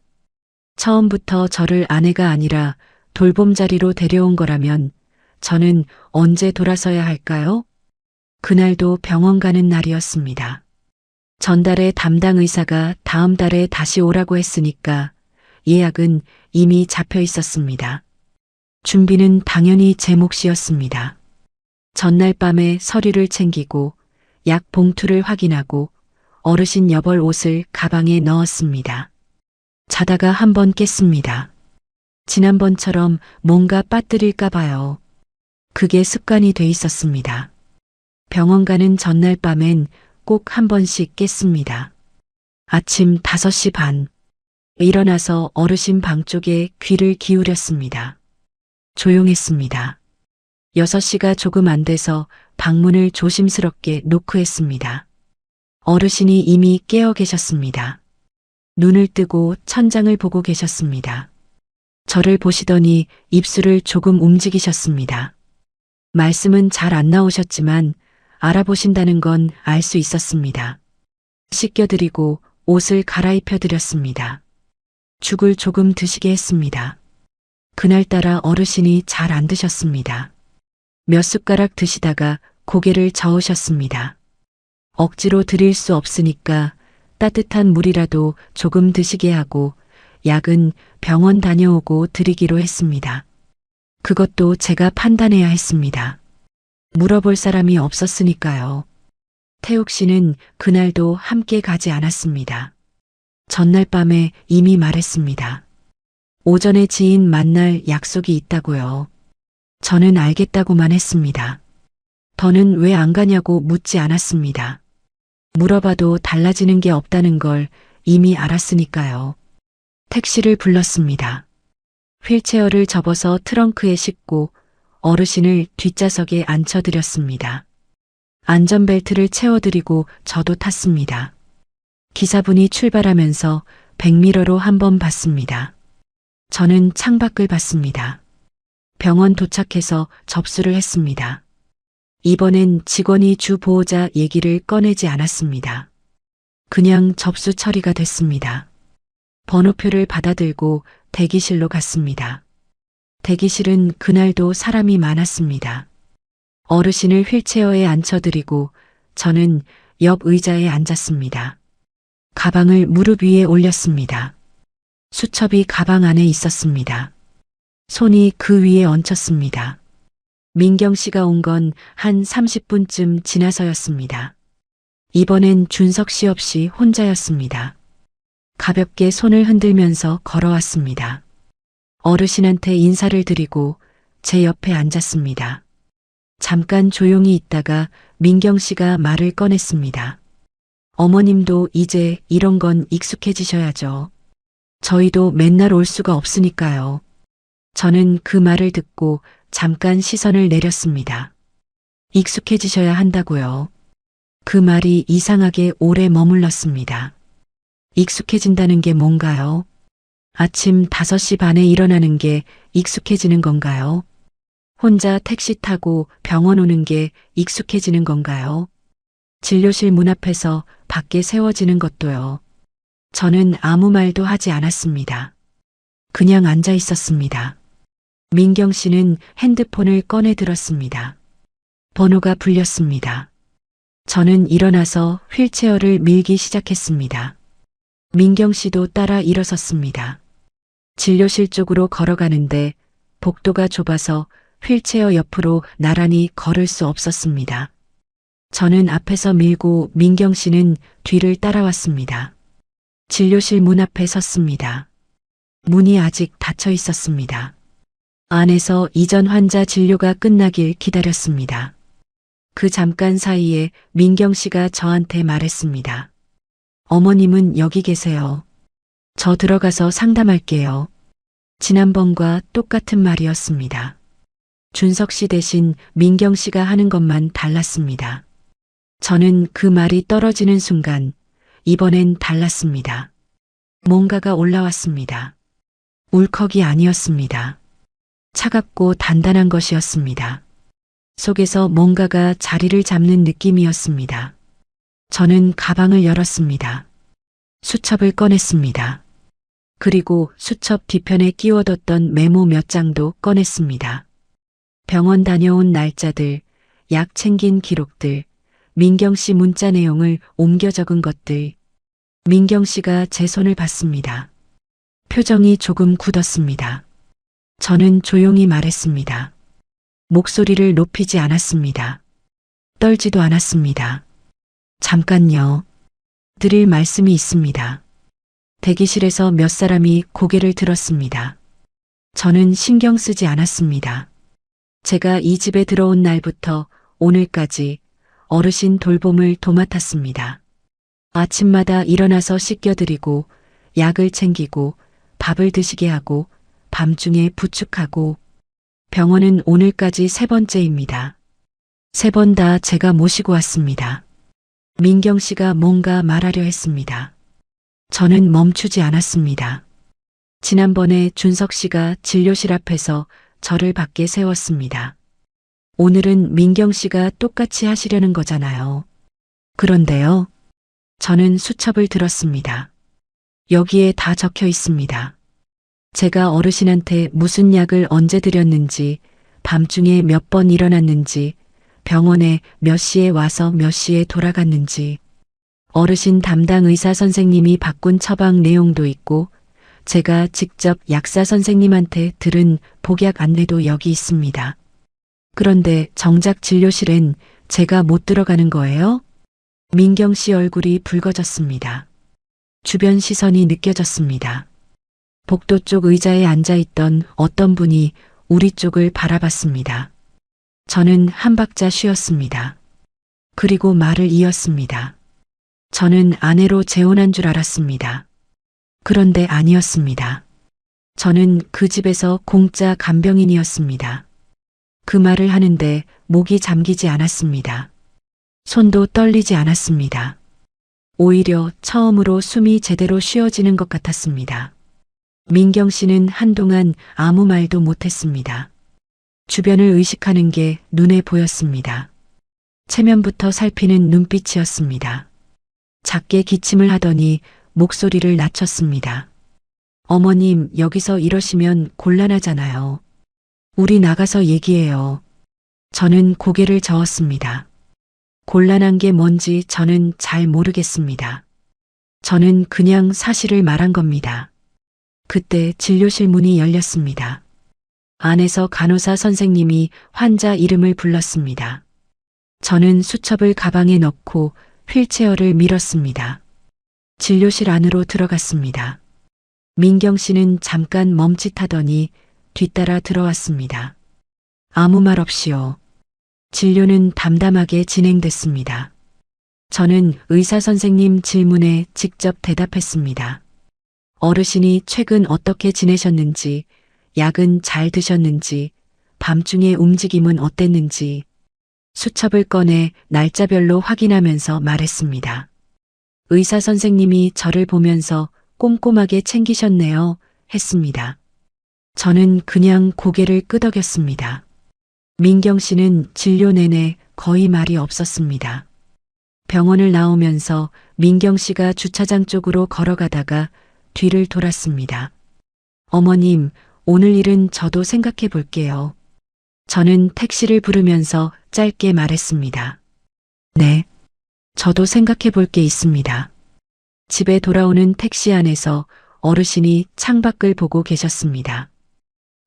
처음부터 저를 아내가 아니라 돌봄자리로 데려온 거라면 저는 언제 돌아서야 할까요? 그날도 병원 가는 날이었습니다. 전달에 담당 의사가 다음 달에 다시 오라고 했으니까 예약은 이미 잡혀 있었습니다. 준비는 당연히 제 몫이었습니다. 전날 밤에 서류를 챙기고 약 봉투를 확인하고 어르신 여벌 옷을 가방에 넣었습니다. 자다가 한번 깼습니다. 지난번처럼 뭔가 빠뜨릴까 봐요. 그게 습관이 돼 있었습니다. 병원 가는 전날 밤엔 꼭 한 번씩 깼습니다. 아침 5시 반. 일어나서 어르신 방 쪽에 귀를 기울였습니다. 조용했습니다. 6시가 조금 안 돼서 방문을 조심스럽게 노크했습니다. 어르신이 이미 깨어 계셨습니다. 눈을 뜨고 천장을 보고 계셨습니다. 저를 보시더니 입술을 조금 움직이셨습니다. 말씀은 잘 안 나오셨지만 알아보신다는 건 알 수 있었습니다. 씻겨드리고 옷을 갈아입혀 드렸습니다. 죽을 조금 드시게 했습니다. 그날따라 어르신이 잘 안 드셨습니다. 몇 숟가락 드시다가 고개를 저으셨습니다. 억지로 드릴 수 없으니까 따뜻한 물이라도 조금 드시게 하고 약은 병원 다녀오고 드리기로 했습니다. 그것도 제가 판단해야 했습니다. 물어볼 사람이 없었으니까요. 태욱 씨는 그날도 함께 가지 않았습니다. 전날 밤에 이미 말했습니다. 오전에 지인 만날 약속이 있다고요. 저는 알겠다고만 했습니다. 더는 왜 안 가냐고 묻지 않았습니다. 물어봐도 달라지는 게 없다는 걸 이미 알았으니까요. 택시를 불렀습니다. 휠체어를 접어서 트렁크에 싣고 어르신을 뒷좌석에 앉혀드렸습니다. 안전벨트를 채워드리고 저도 탔습니다. 기사분이 출발하면서 백미러로 한번 봤습니다. 저는 창밖을 봤습니다. 병원 도착해서 접수를 했습니다. 이번엔 직원이 주 보호자 얘기를 꺼내지 않았습니다. 그냥 접수 처리가 됐습니다. 번호표를 받아들고 대기실로 갔습니다. 대기실은 그날도 사람이 많았습니다. 어르신을 휠체어에 앉혀드리고 저는 옆 의자에 앉았습니다. 가방을 무릎 위에 올렸습니다. 수첩이 가방 안에 있었습니다. 손이 그 위에 얹혔습니다. 민경 씨가 온 건 한 30분쯤 지나서였습니다. 이번엔 준석 씨 없이 혼자였습니다. 가볍게 손을 흔들면서 걸어왔습니다. 어르신한테 인사를 드리고 제 옆에 앉았습니다. 잠깐 조용히 있다가 민경 씨가 말을 꺼냈습니다. 어머님도 이제 이런 건 익숙해지셔야죠. 저희도 맨날 올 수가 없으니까요. 저는 그 말을 듣고 잠깐 시선을 내렸습니다. 익숙해지셔야 한다고요. 그 말이 이상하게 오래 머물렀습니다. 익숙해진다는 게 뭔가요? 아침 5시 반에 일어나는 게 익숙해지는 건가요? 혼자 택시 타고 병원 오는 게 익숙해지는 건가요? 진료실 문 앞에서 밖에 세워지는 것도요. 저는 아무 말도 하지 않았습니다. 그냥 앉아 있었습니다. 민경 씨는 핸드폰을 꺼내 들었습니다. 번호가 불렸습니다. 저는 일어나서 휠체어를 밀기 시작했습니다. 민경 씨도 따라 일어섰습니다. 진료실 쪽으로 걸어가는데 복도가 좁아서 휠체어 옆으로 나란히 걸을 수 없었습니다. 저는 앞에서 밀고 민경 씨는 뒤를 따라왔습니다. 진료실 문 앞에 섰습니다. 문이 아직 닫혀 있었습니다. 안에서 이전 환자 진료가 끝나길 기다렸습니다. 그 잠깐 사이에 민경 씨가 저한테 말했습니다. 어머님은 여기 계세요. 저 들어가서 상담할게요. 지난번과 똑같은 말이었습니다. 준석 씨 대신 민경 씨가 하는 것만 달랐습니다. 저는 그 말이 떨어지는 순간 이번엔 달랐습니다. 뭔가가 올라왔습니다. 울컥이 아니었습니다. 차갑고 단단한 것이었습니다. 속에서 뭔가가 자리를 잡는 느낌이었습니다. 저는 가방을 열었습니다. 수첩을 꺼냈습니다. 그리고 수첩 뒤편에 끼워뒀던 메모 몇 장도 꺼냈습니다. 병원 다녀온 날짜들, 약 챙긴 기록들, 민경 씨 문자 내용을 옮겨 적은 것들. 민경 씨가 제 손을 봤습니다. 표정이 조금 굳었습니다. 저는 조용히 말했습니다. 목소리를 높이지 않았습니다. 떨지도 않았습니다. 잠깐요. 드릴 말씀이 있습니다. 대기실에서 몇 사람이 고개를 들었습니다. 저는 신경 쓰지 않았습니다. 제가 이 집에 들어온 날부터 오늘까지 어르신 돌봄을 도맡았습니다. 아침마다 일어나서 씻겨드리고 약을 챙기고 밥을 드시게 하고 밤중에 부축하고 병원은 오늘까지 3번째입니다. 3번 다 제가 모시고 왔습니다. 민경 씨가 뭔가 말하려 했습니다. 저는 멈추지 않았습니다. 지난번에 준석 씨가 진료실 앞에서 저를 밖에 세웠습니다. 오늘은 민경 씨가 똑같이 하시려는 거잖아요. 그런데요. 저는 수첩을 들었습니다. 여기에 다 적혀 있습니다. 제가 어르신한테 무슨 약을 언제 드렸는지, 밤중에 몇 번 일어났는지, 병원에 몇 시에 와서 몇 시에 돌아갔는지, 어르신 담당 의사 선생님이 바꾼 처방 내용도 있고, 제가 직접 약사 선생님한테 들은 복약 안내도 여기 있습니다. 그런데 정작 진료실엔 제가 못 들어가는 거예요? 민경 씨 얼굴이 붉어졌습니다. 주변 시선이 느껴졌습니다. 복도 쪽 의자에 앉아있던 어떤 분이 우리 쪽을 바라봤습니다. 저는 한 박자 쉬었습니다. 그리고 말을 이었습니다. 저는 아내로 재혼한 줄 알았습니다. 그런데 아니었습니다. 저는 그 집에서 공짜 간병인이었습니다. 그 말을 하는데 목이 잠기지 않았습니다. 손도 떨리지 않았습니다. 오히려 처음으로 숨이 제대로 쉬어지는 것 같았습니다. 민경 씨는 한동안 아무 말도 못했습니다. 주변을 의식하는 게 눈에 보였습니다. 체면부터 살피는 눈빛이었습니다. 작게 기침을 하더니 목소리를 낮췄습니다. 어머님, 여기서 이러시면 곤란하잖아요. 우리 나가서 얘기해요. 저는 고개를 저었습니다. 곤란한 게 뭔지 저는 잘 모르겠습니다. 저는 그냥 사실을 말한 겁니다. 그때 진료실 문이 열렸습니다. 안에서 간호사 선생님이 환자 이름을 불렀습니다. 저는 수첩을 가방에 넣고 휠체어를 밀었습니다. 진료실 안으로 들어갔습니다. 민경 씨는 잠깐 멈칫하더니 뒤따라 들어왔습니다. 아무 말 없이요. 진료는 담담하게 진행됐습니다. 저는 의사 선생님 질문에 직접 대답했습니다. 어르신이 최근 어떻게 지내셨는지, 약은 잘 드셨는지, 밤중에 움직임은 어땠는지, 수첩을 꺼내 날짜별로 확인하면서 말했습니다. 의사 선생님이 저를 보면서 꼼꼼하게 챙기셨네요, 했습니다. 저는 그냥 고개를 끄덕였습니다. 민경 씨는 진료 내내 거의 말이 없었습니다. 병원을 나오면서 민경 씨가 주차장 쪽으로 걸어가다가 뒤를 돌았습니다. 어머님, 오늘 일은 저도 생각해 볼게요. 저는 택시를 부르면서 짧게 말했습니다. 네, 저도 생각해 볼 게 있습니다. 집에 돌아오는 택시 안에서 어르신이 창밖을 보고 계셨습니다.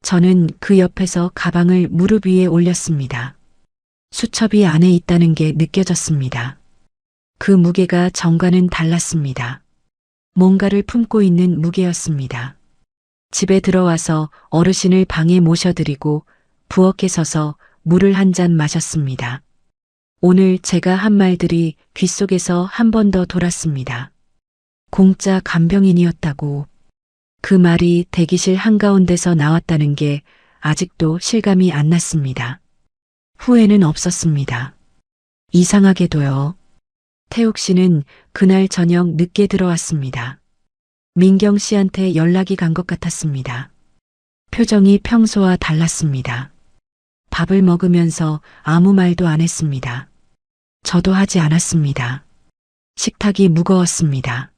저는 그 옆에서 가방을 무릎 위에 올렸습니다. 수첩이 안에 있다는 게 느껴졌습니다. 그 무게가 전과는 달랐습니다. 뭔가를 품고 있는 무게였습니다. 집에 들어와서 어르신을 방에 모셔드리고 부엌에 서서 물을 한 잔 마셨습니다. 오늘 제가 한 말들이 귓속에서 한 번 더 돌았습니다. 공짜 간병인이었다고. 그 말이 대기실 한가운데서 나왔다는 게 아직도 실감이 안 났습니다. 후회는 없었습니다. 이상하게도요. 태욱 씨는 그날 저녁 늦게 들어왔습니다. 민경 씨한테 연락이 간 것 같았습니다. 표정이 평소와 달랐습니다. 밥을 먹으면서 아무 말도 안 했습니다. 저도 하지 않았습니다. 식탁이 무거웠습니다.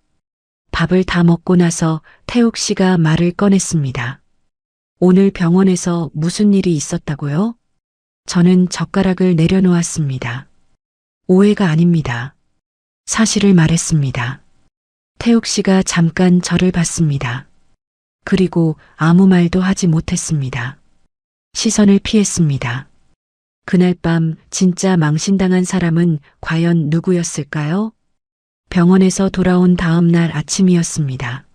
밥을 다 먹고 나서 태욱 씨가 말을 꺼냈습니다. 오늘 병원에서 무슨 일이 있었다고요? 저는 젓가락을 내려놓았습니다. 오해가 아닙니다. 사실을 말했습니다. 태욱 씨가 잠깐 저를 봤습니다. 그리고 아무 말도 하지 못했습니다. 시선을 피했습니다. 그날 밤 진짜 망신당한 사람은 과연 누구였을까요? 병원에서 돌아온 다음 날 아침이었습니다.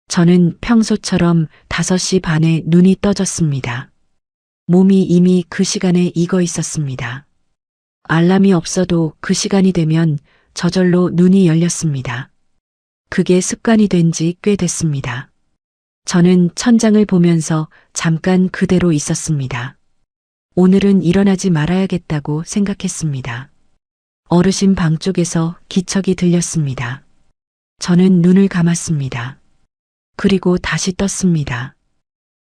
저는 평소처럼 5시 반에 눈이 떠졌습니다. 몸이 이미 그 시간에 익어 있었습니다. 알람이 없어도 그 시간이 되면 저절로 눈이 열렸습니다. 그게 습관이 된 지 꽤 됐습니다. 저는 천장을 보면서 잠깐 그대로 있었습니다. 오늘은 일어나지 말아야겠다고 생각했습니다. 어르신 방 쪽에서 기척이 들렸습니다. 저는 눈을 감았습니다. 그리고 다시 떴습니다.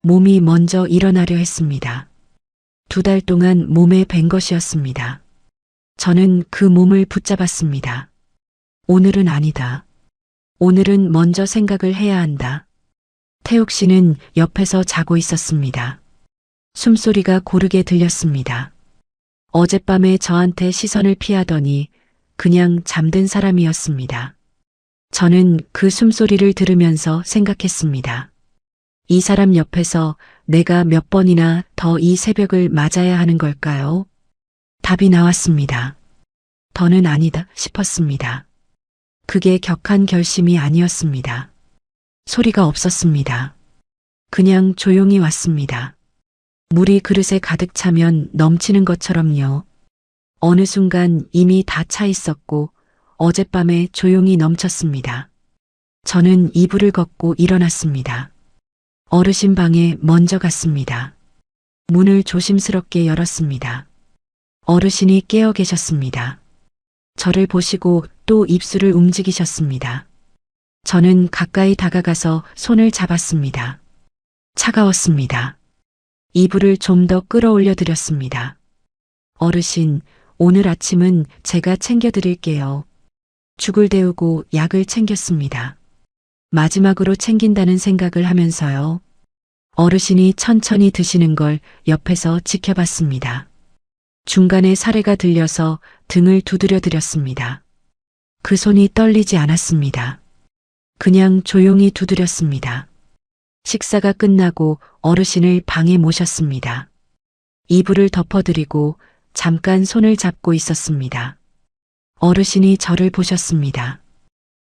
몸이 먼저 일어나려 했습니다. 2달 동안 몸에 밴 것이었습니다. 저는 그 몸을 붙잡았습니다. 오늘은 아니다. 오늘은 먼저 생각을 해야 한다. 태욱 씨는 옆에서 자고 있었습니다. 숨소리가 고르게 들렸습니다. 어젯밤에 저한테 시선을 피하더니 그냥 잠든 사람이었습니다. 저는 그 숨소리를 들으면서 생각했습니다. 이 사람 옆에서 내가 몇 번이나 더 이 새벽을 맞아야 하는 걸까요? 답이 나왔습니다. 더는 아니다 싶었습니다. 그게 격한 결심이 아니었습니다. 소리가 없었습니다. 그냥 조용히 왔습니다. 물이 그릇에 가득 차면 넘치는 것처럼요. 어느 순간 이미 다 차 있었고 어젯밤에 조용히 넘쳤습니다. 저는 이불을 걷고 일어났습니다. 어르신 방에 먼저 갔습니다. 문을 조심스럽게 열었습니다. 어르신이 깨어 계셨습니다. 저를 보시고 또 입술을 움직이셨습니다. 저는 가까이 다가가서 손을 잡았습니다. 차가웠습니다. 이불을 좀 더 끌어올려 드렸습니다. 어르신, 오늘 아침은 제가 챙겨드릴게요. 죽을 데우고 약을 챙겼습니다. 마지막으로 챙긴다는 생각을 하면서요. 어르신이 천천히 드시는 걸 옆에서 지켜봤습니다. 중간에 사례가 들려서 등을 두드려 드렸습니다. 그 손이 떨리지 않았습니다. 그냥 조용히 두드렸습니다. 식사가 끝나고 어르신을 방에 모셨습니다. 이불을 덮어드리고 잠깐 손을 잡고 있었습니다. 어르신이 저를 보셨습니다.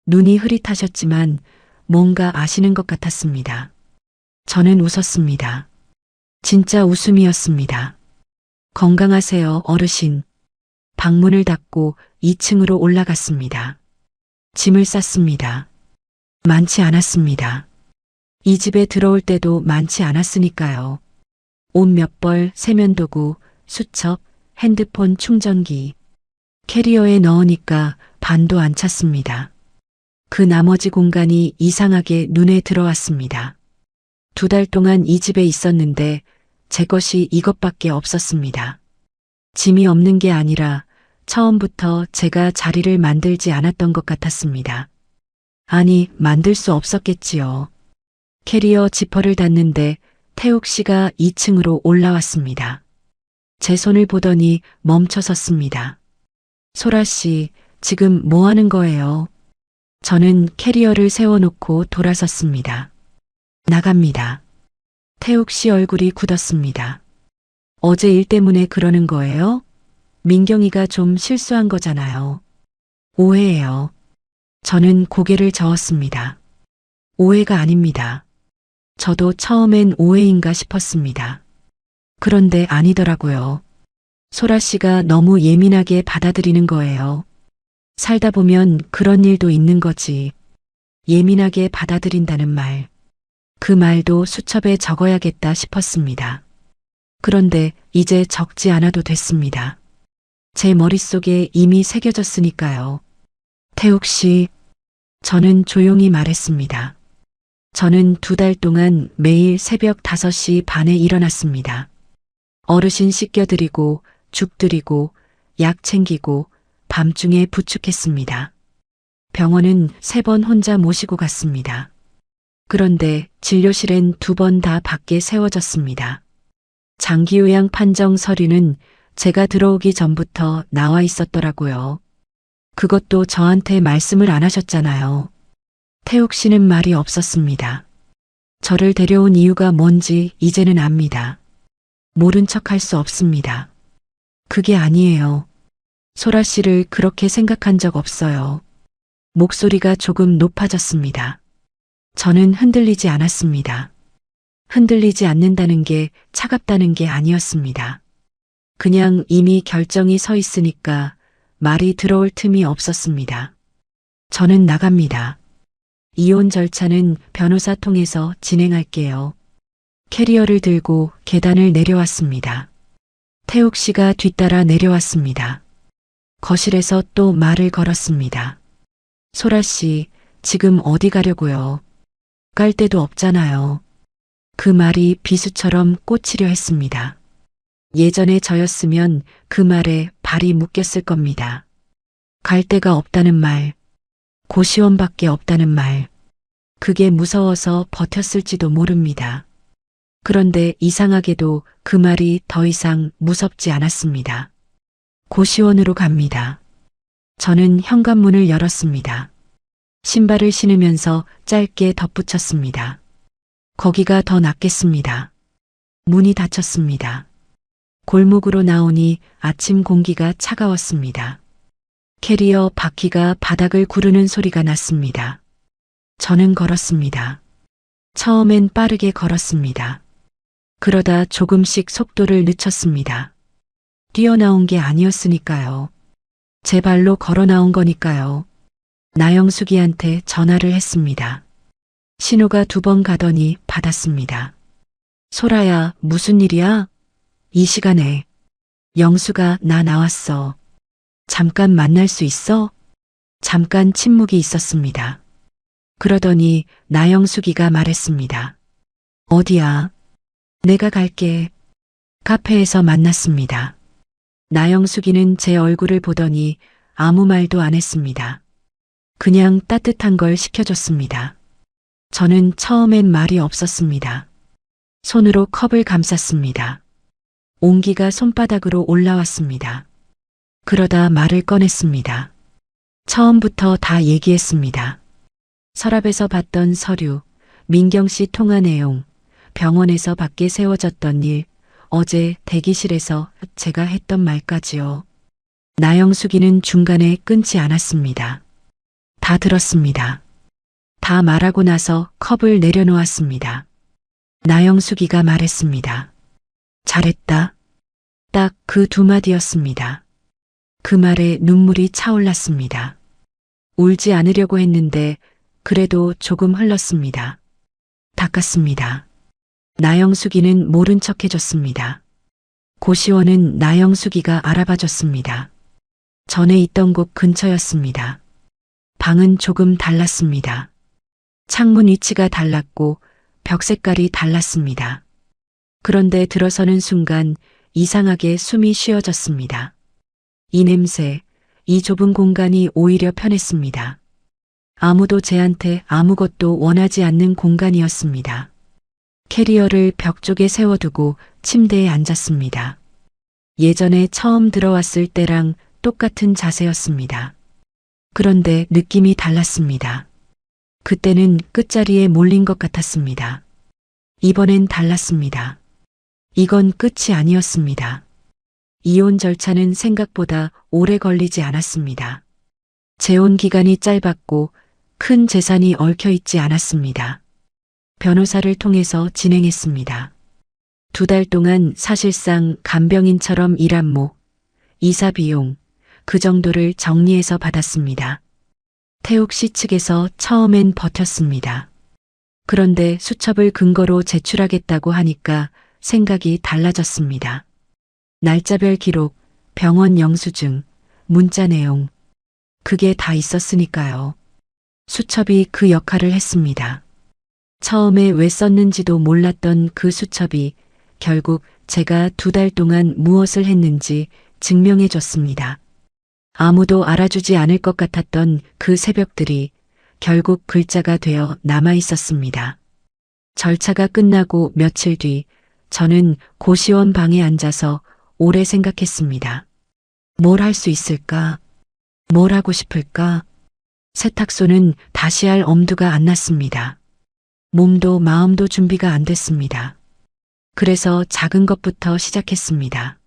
눈이 흐릿하셨지만 뭔가 아시는 것 같았습니다. 저는 웃었습니다. 진짜 웃음이었습니다. 건강하세요, 어르신. 방문을 닫고 2층으로 올라갔습니다. 짐을 쌌습니다. 많지 않았습니다. 이 집에 들어올 때도 많지 않았으니까요. 옷 몇 벌, 세면도구, 수첩, 핸드폰 충전기. 캐리어에 넣으니까 반도 안 찼습니다. 그 나머지 공간이 이상하게 눈에 들어왔습니다. 2달 동안 이 집에 있었는데 제 것이 이것밖에 없었습니다. 짐이 없는 게 아니라 처음부터 제가 자리를 만들지 않았던 것 같았습니다. 아니, 만들 수 없었겠지요. 캐리어 지퍼를 닫는데 태욱 씨가 2층으로 올라왔습니다. 제 손을 보더니 멈춰 섰습니다. 소라 씨, 지금 뭐 하는 거예요? 저는 캐리어를 세워놓고 돌아섰습니다. 나갑니다. 태욱 씨 얼굴이 굳었습니다. 어제 일 때문에 그러는 거예요? 민경이가 좀 실수한 거잖아요. 오해예요. 저는 고개를 저었습니다. 오해가 아닙니다. 저도 처음엔 오해인가 싶었습니다. 그런데 아니더라고요. 소라 씨가 너무 예민하게 받아들이는 거예요. 살다 보면 그런 일도 있는 거지. 예민하게 받아들인다는 말. 그 말도 수첩에 적어야겠다 싶었습니다. 그런데 이제 적지 않아도 됐습니다. 제 머릿속에 이미 새겨졌으니까요. 태욱 씨, 저는 조용히 말했습니다. 저는 2달 동안 매일 새벽 5시 반에 일어났습니다. 어르신 씻겨드리고 죽 드리고 약 챙기고 밤중에 부축했습니다. 병원은 3번 혼자 모시고 갔습니다. 그런데 진료실엔 2번 다 밖에 세워졌습니다. 장기요양 판정 서류는 제가 들어오기 전부터 나와 있었더라고요. 그것도 저한테 말씀을 안 하셨잖아요. 태욱 씨는 말이 없었습니다. 저를 데려온 이유가 뭔지 이제는 압니다. 모른 척 할 수 없습니다. 그게 아니에요. 소라 씨를 그렇게 생각한 적 없어요. 목소리가 조금 높아졌습니다. 저는 흔들리지 않았습니다. 흔들리지 않는다는 게 차갑다는 게 아니었습니다. 그냥 이미 결정이 서 있으니까 말이 들어올 틈이 없었습니다. 저는 나갑니다. 이혼 절차는 변호사 통해서 진행할게요. 캐리어를 들고 계단을 내려왔습니다. 태욱 씨가 뒤따라 내려왔습니다. 거실에서 또 말을 걸었습니다. 소라 씨, 지금 어디 가려고요? 갈 데도 없잖아요. 그 말이 비수처럼 꽂히려 했습니다. 예전에 저였으면 그 말에 발이 묶였을 겁니다. 갈 데가 없다는 말, 고시원밖에 없다는 말, 그게 무서워서 버텼을지도 모릅니다. 그런데 이상하게도 그 말이 더 이상 무섭지 않았습니다. 고시원으로 갑니다. 저는 현관문을 열었습니다. 신발을 신으면서 짧게 덧붙였습니다. 거기가 더 낫겠습니다. 문이 닫혔습니다. 골목으로 나오니 아침 공기가 차가웠습니다. 캐리어 바퀴가 바닥을 구르는 소리가 났습니다. 저는 걸었습니다. 처음엔 빠르게 걸었습니다. 그러다 조금씩 속도를 늦췄습니다. 뛰어나온 게 아니었으니까요. 제 발로 걸어 나온 거니까요. 나영숙이한테 전화를 했습니다. 신호가 2번 가더니 받았습니다. 소라야, 무슨 일이야? 이 시간에. 영수가 나 나왔어. 잠깐 만날 수 있어? 잠깐 침묵이 있었습니다. 그러더니 나영숙이가 말했습니다. 어디야? 내가 갈게. 카페에서 만났습니다. 나영숙이는 제 얼굴을 보더니 아무 말도 안 했습니다. 그냥 따뜻한 걸 시켜줬습니다. 저는 처음엔 말이 없었습니다. 손으로 컵을 감쌌습니다. 온기가 손바닥으로 올라왔습니다. 그러다 말을 꺼냈습니다. 처음부터 다 얘기했습니다. 서랍에서 봤던 서류, 민경 씨 통화 내용, 병원에서 밖에 세워졌던 일, 어제 대기실에서 제가 했던 말까지요. 나영숙이는 중간에 끊지 않았습니다. 다 들었습니다. 다 말하고 나서 컵을 내려놓았습니다. 나영숙이가 말했습니다. 잘했다. 딱 그 두 마디였습니다. 그 말에 눈물이 차올랐습니다. 울지 않으려고 했는데 그래도 조금 흘렀습니다. 닦았습니다. 나영숙이는 모른 척 해줬습니다. 고시원은 나영숙이가 알아봐줬습니다. 전에 있던 곳 근처였습니다. 방은 조금 달랐습니다. 창문 위치가 달랐고 벽 색깔이 달랐습니다. 그런데 들어서는 순간 이상하게 숨이 쉬어졌습니다. 이 냄새, 이 좁은 공간이 오히려 편했습니다. 아무도 제한테 아무것도 원하지 않는 공간이었습니다. 캐리어를 벽 쪽에 세워두고 침대에 앉았습니다. 예전에 처음 들어왔을 때랑 똑같은 자세였습니다. 그런데 느낌이 달랐습니다. 그때는 끝자리에 몰린 것 같았습니다. 이번엔 달랐습니다. 이건 끝이 아니었습니다. 이혼 절차는 생각보다 오래 걸리지 않았습니다. 재혼 기간이 짧았고 큰 재산이 얽혀 있지 않았습니다. 변호사를 통해서 진행했습니다. 2달 동안 사실상 간병인처럼 일한 목, 이사 비용, 그 정도를 정리해서 받았습니다. 태욱 씨 측에서 처음엔 버텼습니다. 그런데 수첩을 근거로 제출하겠다고 하니까 생각이 달라졌습니다. 날짜별 기록, 병원 영수증, 문자 내용, 그게 다 있었으니까요. 수첩이 그 역할을 했습니다. 처음에 왜 썼는지도 몰랐던 그 수첩이 결국 제가 2달 동안 무엇을 했는지 증명해 줬습니다. 아무도 알아주지 않을 것 같았던 그 새벽들이 결국 글자가 되어 남아 있었습니다. 절차가 끝나고 며칠 뒤 저는 고시원 방에 앉아서 오래 생각했습니다. 뭘 할 수 있을까? 뭘 하고 싶을까? 세탁소는 다시 할 엄두가 안 났습니다. 몸도 마음도 준비가 안 됐습니다. 그래서 작은 것부터 시작했습니다.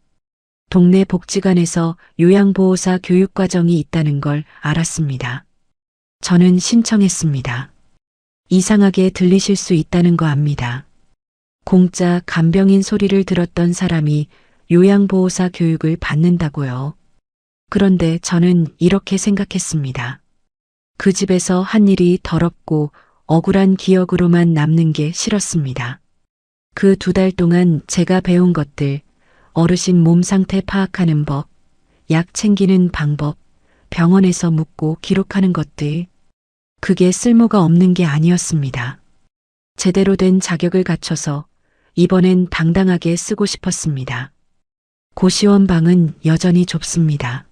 동네 복지관에서 요양보호사 교육과정이 있다는 걸 알았습니다. 저는 신청했습니다. 이상하게 들리실 수 있다는 거 압니다. 공짜 간병인 소리를 들었던 사람이 요양보호사 교육을 받는다고요. 그런데 저는 이렇게 생각했습니다. 그 집에서 한 일이 더럽고 억울한 기억으로만 남는 게 싫었습니다. 그 2달 동안 제가 배운 것들, 어르신 몸 상태 파악하는 법, 약 챙기는 방법, 병원에서 묻고 기록하는 것들, 그게 쓸모가 없는 게 아니었습니다. 제대로 된 자격을 갖춰서 이번엔 당당하게 쓰고 싶었습니다. 고시원 방은 여전히 좁습니다.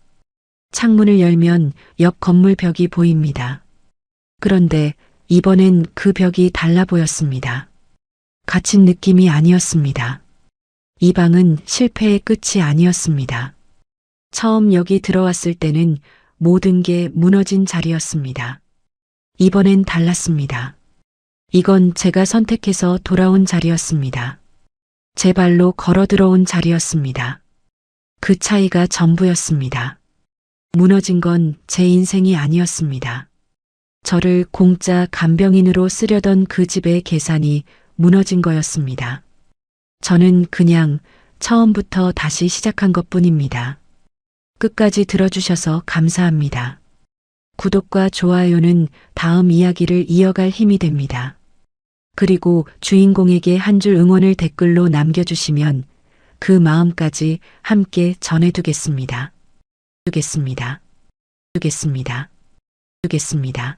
창문을 열면 옆 건물 벽이 보입니다. 그런데 이번엔 그 벽이 달라 보였습니다. 갇힌 느낌이 아니었습니다. 이 방은 실패의 끝이 아니었습니다. 처음 여기 들어왔을 때는 모든 게 무너진 자리였습니다. 이번엔 달랐습니다. 이건 제가 선택해서 돌아온 자리였습니다. 제 발로 걸어 들어온 자리였습니다. 그 차이가 전부였습니다. 무너진 건 제 인생이 아니었습니다. 저를 공짜 간병인으로 쓰려던 그 집의 계산이 무너진 거였습니다. 저는 그냥 처음부터 다시 시작한 것뿐입니다. 끝까지 들어주셔서 감사합니다. 구독과 좋아요는 다음 이야기를 이어갈 힘이 됩니다. 그리고 주인공에게 한 줄 응원을 댓글로 남겨주시면 그 마음까지 함께 전해두겠습니다. 두겠습니다. 두겠습니다. 두겠습니다.